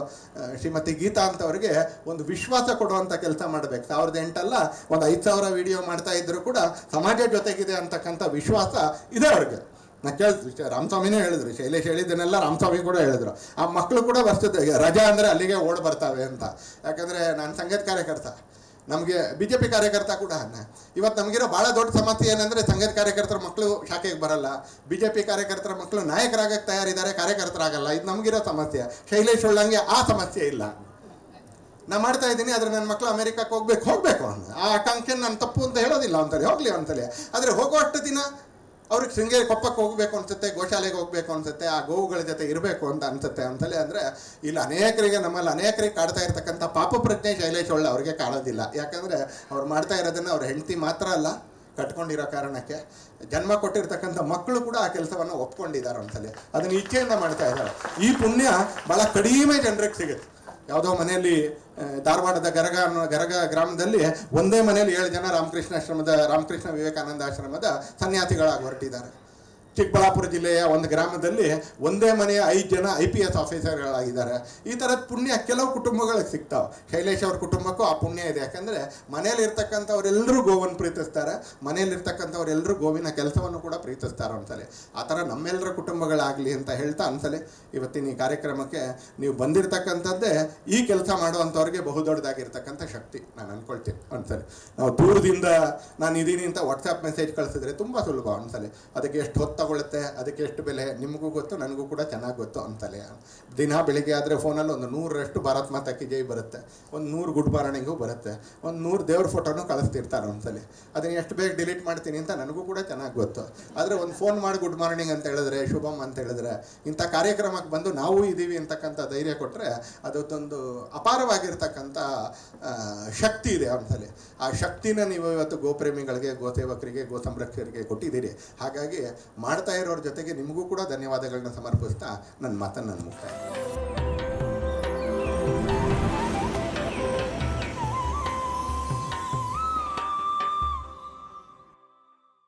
ಶ್ರೀಮತಿ ಗೀತಾ ಅಂತವ್ರಿಗೆ ಒಂದು ವಿಶ್ವಾಸ ಕೊಡುವಂಥ ಕೆಲಸ ಮಾಡಬೇಕು. 1008 ಒಂದು 5000 ವಿಡಿಯೋ ಮಾಡ್ತಾ ಇದ್ದರೂ ಕೂಡ ಸಮಾಜ ಜೊತೆಗಿದೆ ಅಂತಕ್ಕಂಥ ವಿಶ್ವಾಸ ಇದೆ ಅವ್ರಿಗೆ. ನಾನು ಕೇಳಿದ್ರಿ, ರಾಮಸ್ವಾಮಿನೇ ಹೇಳಿದ್ರು, ಶೈಲೇಶ್ ಹೇಳಿದ್ದನ್ನೆಲ್ಲ ರಾಮಸ್ವಾಮಿ ಕೂಡ ಹೇಳಿದ್ರು. ಆ ಮಕ್ಕಳು ಕೂಡ ವರ್ಷದ ರಜಾ ಅಂದರೆ ಅಲ್ಲಿಗೆ ಓಡಿ ಬರ್ತಾವೆ ಅಂತ. ಯಾಕಂದರೆ ನಾನು ಸಂಗೀತ ಕಾರ್ಯಕರ್ತ, ನಮಗೆ ಬಿ ಜೆ ಪಿ ಕಾರ್ಯಕರ್ತ ಕೂಡ ಇವತ್ತು ನಮಗಿರೋ ಭಾಳ ದೊಡ್ಡ ಸಮಸ್ಯೆ ಏನಂದರೆ ಸಂಘದ ಕಾರ್ಯಕರ್ತರ ಮಕ್ಕಳು ಶಾಖೆಗೆ ಬರಲ್ಲ, ಬಿ ಜೆ ಪಿ ಕಾರ್ಯಕರ್ತರ ಮಕ್ಕಳು ನಾಯಕರಾಗಕ್ಕೆ ತಯಾರಿದ್ದಾರೆ, ಕಾರ್ಯಕರ್ತರಾಗಲ್ಲ. ಇದು ನಮಗಿರೋ ಸಮಸ್ಯೆ. ಶೈಲೇಶ್ ಒಳ್ಳಂಗೆ ಆ ಸಮಸ್ಯೆ ಇಲ್ಲ. ನಾನು ಮಾಡ್ತಾ ಇದ್ದೀನಿ, ಆದರೆ ನನ್ನ ಮಕ್ಕಳು ಅಮೆರಿಕಕ್ಕೆ ಹೋಗಬೇಕು ಅಂತ ಆ ಆಕಾಂಕ್ಷೆ ನಾನು ತಪ್ಪು ಅಂತ ಹೇಳೋದಿಲ್ಲ ಅಂತಲೇ, ಹೋಗಲಿ ಅಂತಲೇ. ಆದರೆ ಹೋಗುವಷ್ಟು ದಿನ ಅವ್ರಿಗೆ ಶೃಂಗೇರಿ ಕೊಪ್ಪಕ್ಕೆ ಹೋಗಬೇಕು ಅನ್ಸುತ್ತೆ, ಗೋಶಾಲೆಗೆ ಹೋಗಬೇಕು ಅನ್ಸುತ್ತೆ, ಆ ಗೋವುಗಳ ಜೊತೆ ಇರಬೇಕು ಅಂತ ಅನ್ಸುತ್ತೆ ಅಂತಲೇ. ಅಂದರೆ ಇಲ್ಲಿ ನಮ್ಮಲ್ಲಿ ಅನೇಕರಿಗೆ ಕಾಡ್ತಾ ಇರ್ತಕ್ಕಂಥ ಪಾಪ ಪ್ರಜ್ಞೆ ಶೈಲೇಶ್ ಒಳ್ಳೆ ಅವ್ರಿಗೆ ಕಾಣೋದಿಲ್ಲ. ಯಾಕಂದರೆ ಅವ್ರು ಮಾಡ್ತಾ ಇರೋದನ್ನು ಅವ್ರ ಹೆಂಡತಿ ಮಾತ್ರ ಅಲ್ಲ, ಕಟ್ಕೊಂಡಿರೋ ಕಾರಣಕ್ಕೆ ಜನ್ಮ ಕೊಟ್ಟಿರ್ತಕ್ಕಂಥ ಮಕ್ಕಳು ಕೂಡ ಆ ಕೆಲಸವನ್ನು ಒಪ್ಕೊಂಡಿದ್ದಾರೆ ಒಂದ್ಸಲಿ, ಅದನ್ನು ಇಚ್ಛೆಯಿಂದ ಮಾಡ್ತಾ ಇದ್ದಾರೆ. ಈ ಪುಣ್ಯ ಭಾಳ ಕಡಿಮೆ ಜನರಿಗೆ ಸಿಗುತ್ತೆ. ಯಾವುದೋ ಮನೆಯಲ್ಲಿ ಧಾರವಾಡದ ಗರಗ ಗ್ರಾಮದಲ್ಲಿ ಒಂದೇ ಮನೆಯಲ್ಲಿ 7 ಜನ ರಾಮಕೃಷ್ಣ ವಿವೇಕಾನಂದ ಆಶ್ರಮದ ಸನ್ಯಾಸಿಗಳಾಗಿ ಹೊರಟಿದ್ದಾರೆ. ಚಿಕ್ಕಬಳ್ಳಾಪುರ ಜಿಲ್ಲೆಯ ಒಂದು ಗ್ರಾಮದಲ್ಲಿ ಒಂದೇ ಮನೆಯ 5 ಜನ IPS ಆಫೀಸರ್ಗಳಾಗಿದ್ದಾರೆ. ಈ ಥರದ ಪುಣ್ಯ ಕೆಲವು ಕುಟುಂಬಗಳಿಗೆ ಸಿಗ್ತಾವೆ. ಶೈಲೇಶ್ ಅವ್ರ ಕುಟುಂಬಕ್ಕೂ ಆ ಪುಣ್ಯ ಇದೆ. ಯಾಕಂದರೆ ಮನೆಯಲ್ಲಿರ್ತಕ್ಕಂಥವರೆಲ್ಲರೂ ಗೋವನ್ನು ಪ್ರೀತಿಸ್ತಾರೆ, ಮನೆಯಲ್ಲಿರ್ತಕ್ಕಂಥವರೆಲ್ಲರೂ ಗೋವಿನ ಕೆಲಸವನ್ನು ಕೂಡ ಪ್ರೀತಿಸ್ತಾರೆ ಅನ್ಸಲಿ. ಆ ಥರ ನಮ್ಮೆಲ್ಲರ ಕುಟುಂಬಗಳಾಗಲಿ ಅಂತ ಹೇಳ್ತಾ ಅನ್ಸಲಿ ಇವತ್ತಿನ ಈ ಕಾರ್ಯಕ್ರಮಕ್ಕೆ ನೀವು ಬಂದಿರತಕ್ಕಂಥದ್ದೇ ಈ ಕೆಲಸ ಮಾಡುವಂಥವ್ರಿಗೆ ಬಹುದೊಡ್ಡದಾಗಿರ್ತಕ್ಕಂಥ ಶಕ್ತಿ ನಾನು ಅಂದ್ಕೊಳ್ತೀನಿ ಅನ್ಸಲಿ. ನಾವು ದೂರದಿಂದ ನಾನು ಇದೀನಿ ಅಂತ ವಾಟ್ಸಪ್ ಮೆಸೇಜ್ ಕಳಿಸಿದ್ರೆ ತುಂಬ ಸುಲಭ ಅನ್ಸಲಿ. ಅದಕ್ಕೆ ಎಷ್ಟು ಹೊತ್ತು ತಗೊಳುತ್ತೆ, ಅದಕ್ಕೆ ಎಷ್ಟು ಬೆಲೆ ನಿಮಗೂ ಗೊತ್ತು, ನನಗೂ ಕೂಡ ಚೆನ್ನಾಗಿ ಗೊತ್ತು ಅಂತಲೇ. ದಿನ ಬೆಳಿಗ್ಗೆ ಆದರೆ ಫೋನಲ್ಲಿ ಒಂದು 100ರಷ್ಟು ಭಾರತ್ ಮಾತಾ ಕಿ ಜೈ ಬರುತ್ತೆ, ಒಂದು 100 ಗುಡ್ ಮಾರ್ನಿಂಗು ಬರುತ್ತೆ, ಒಂದು 100 ದೇವ್ರ ಫೋಟೋನು ಕಳಿಸ್ತಿರ್ತಾರೆ ಒಂದ್ಸಲಿ. ಅದನ್ನು ಎಷ್ಟು ಬೇಗ ಡಿಲೀಟ್ ಮಾಡ್ತೀನಿ ಅಂತ ನನಗೂ ಕೂಡ ಚೆನ್ನಾಗಿ ಗೊತ್ತು. ಆದರೆ ಒಂದು ಫೋನ್ ಮಾಡಿ ಗುಡ್ ಮಾರ್ನಿಂಗ್ ಅಂತ ಹೇಳಿದ್ರೆ, ಶುಭಮ್ ಅಂತ ಹೇಳಿದ್ರೆ, ಇಂಥ ಕಾರ್ಯಕ್ರಮಕ್ಕೆ ಬಂದು ನಾವು ಇದ್ದೀವಿ ಅಂತಕ್ಕಂಥ ಧೈರ್ಯ ಕೊಟ್ಟರೆ ಅದೊಂದು ಅಪಾರವಾಗಿರ್ತಕ್ಕಂಥ ಶಕ್ತಿ ಇದೆ ಒಂದ್ಸಲಿ. ಆ ಶಕ್ತಿನ ನೀವು ಇವತ್ತು ಗೋಪ್ರೇಮಿಗಳಿಗೆ, ಗೋಸೇವಕರಿಗೆ, ಗೋ ಸಂರಕ್ಷಕರಿಗೆ ಕೊಟ್ಟಿದ್ದೀರಿ. ಹಾಗಾಗಿ ಮಾಡ್ತಾ ಇರೋರ ಜೊತೆಗೆ ನಿಮಗೂ ಕೂಡ ಧನ್ಯವಾದಗಳನ್ನ ಸಮರ್ಪಿಸ್ತಾ ನನ್ನ ಮಾತನ್ನು ನಾನು ಮುಕ್ತಾಯ.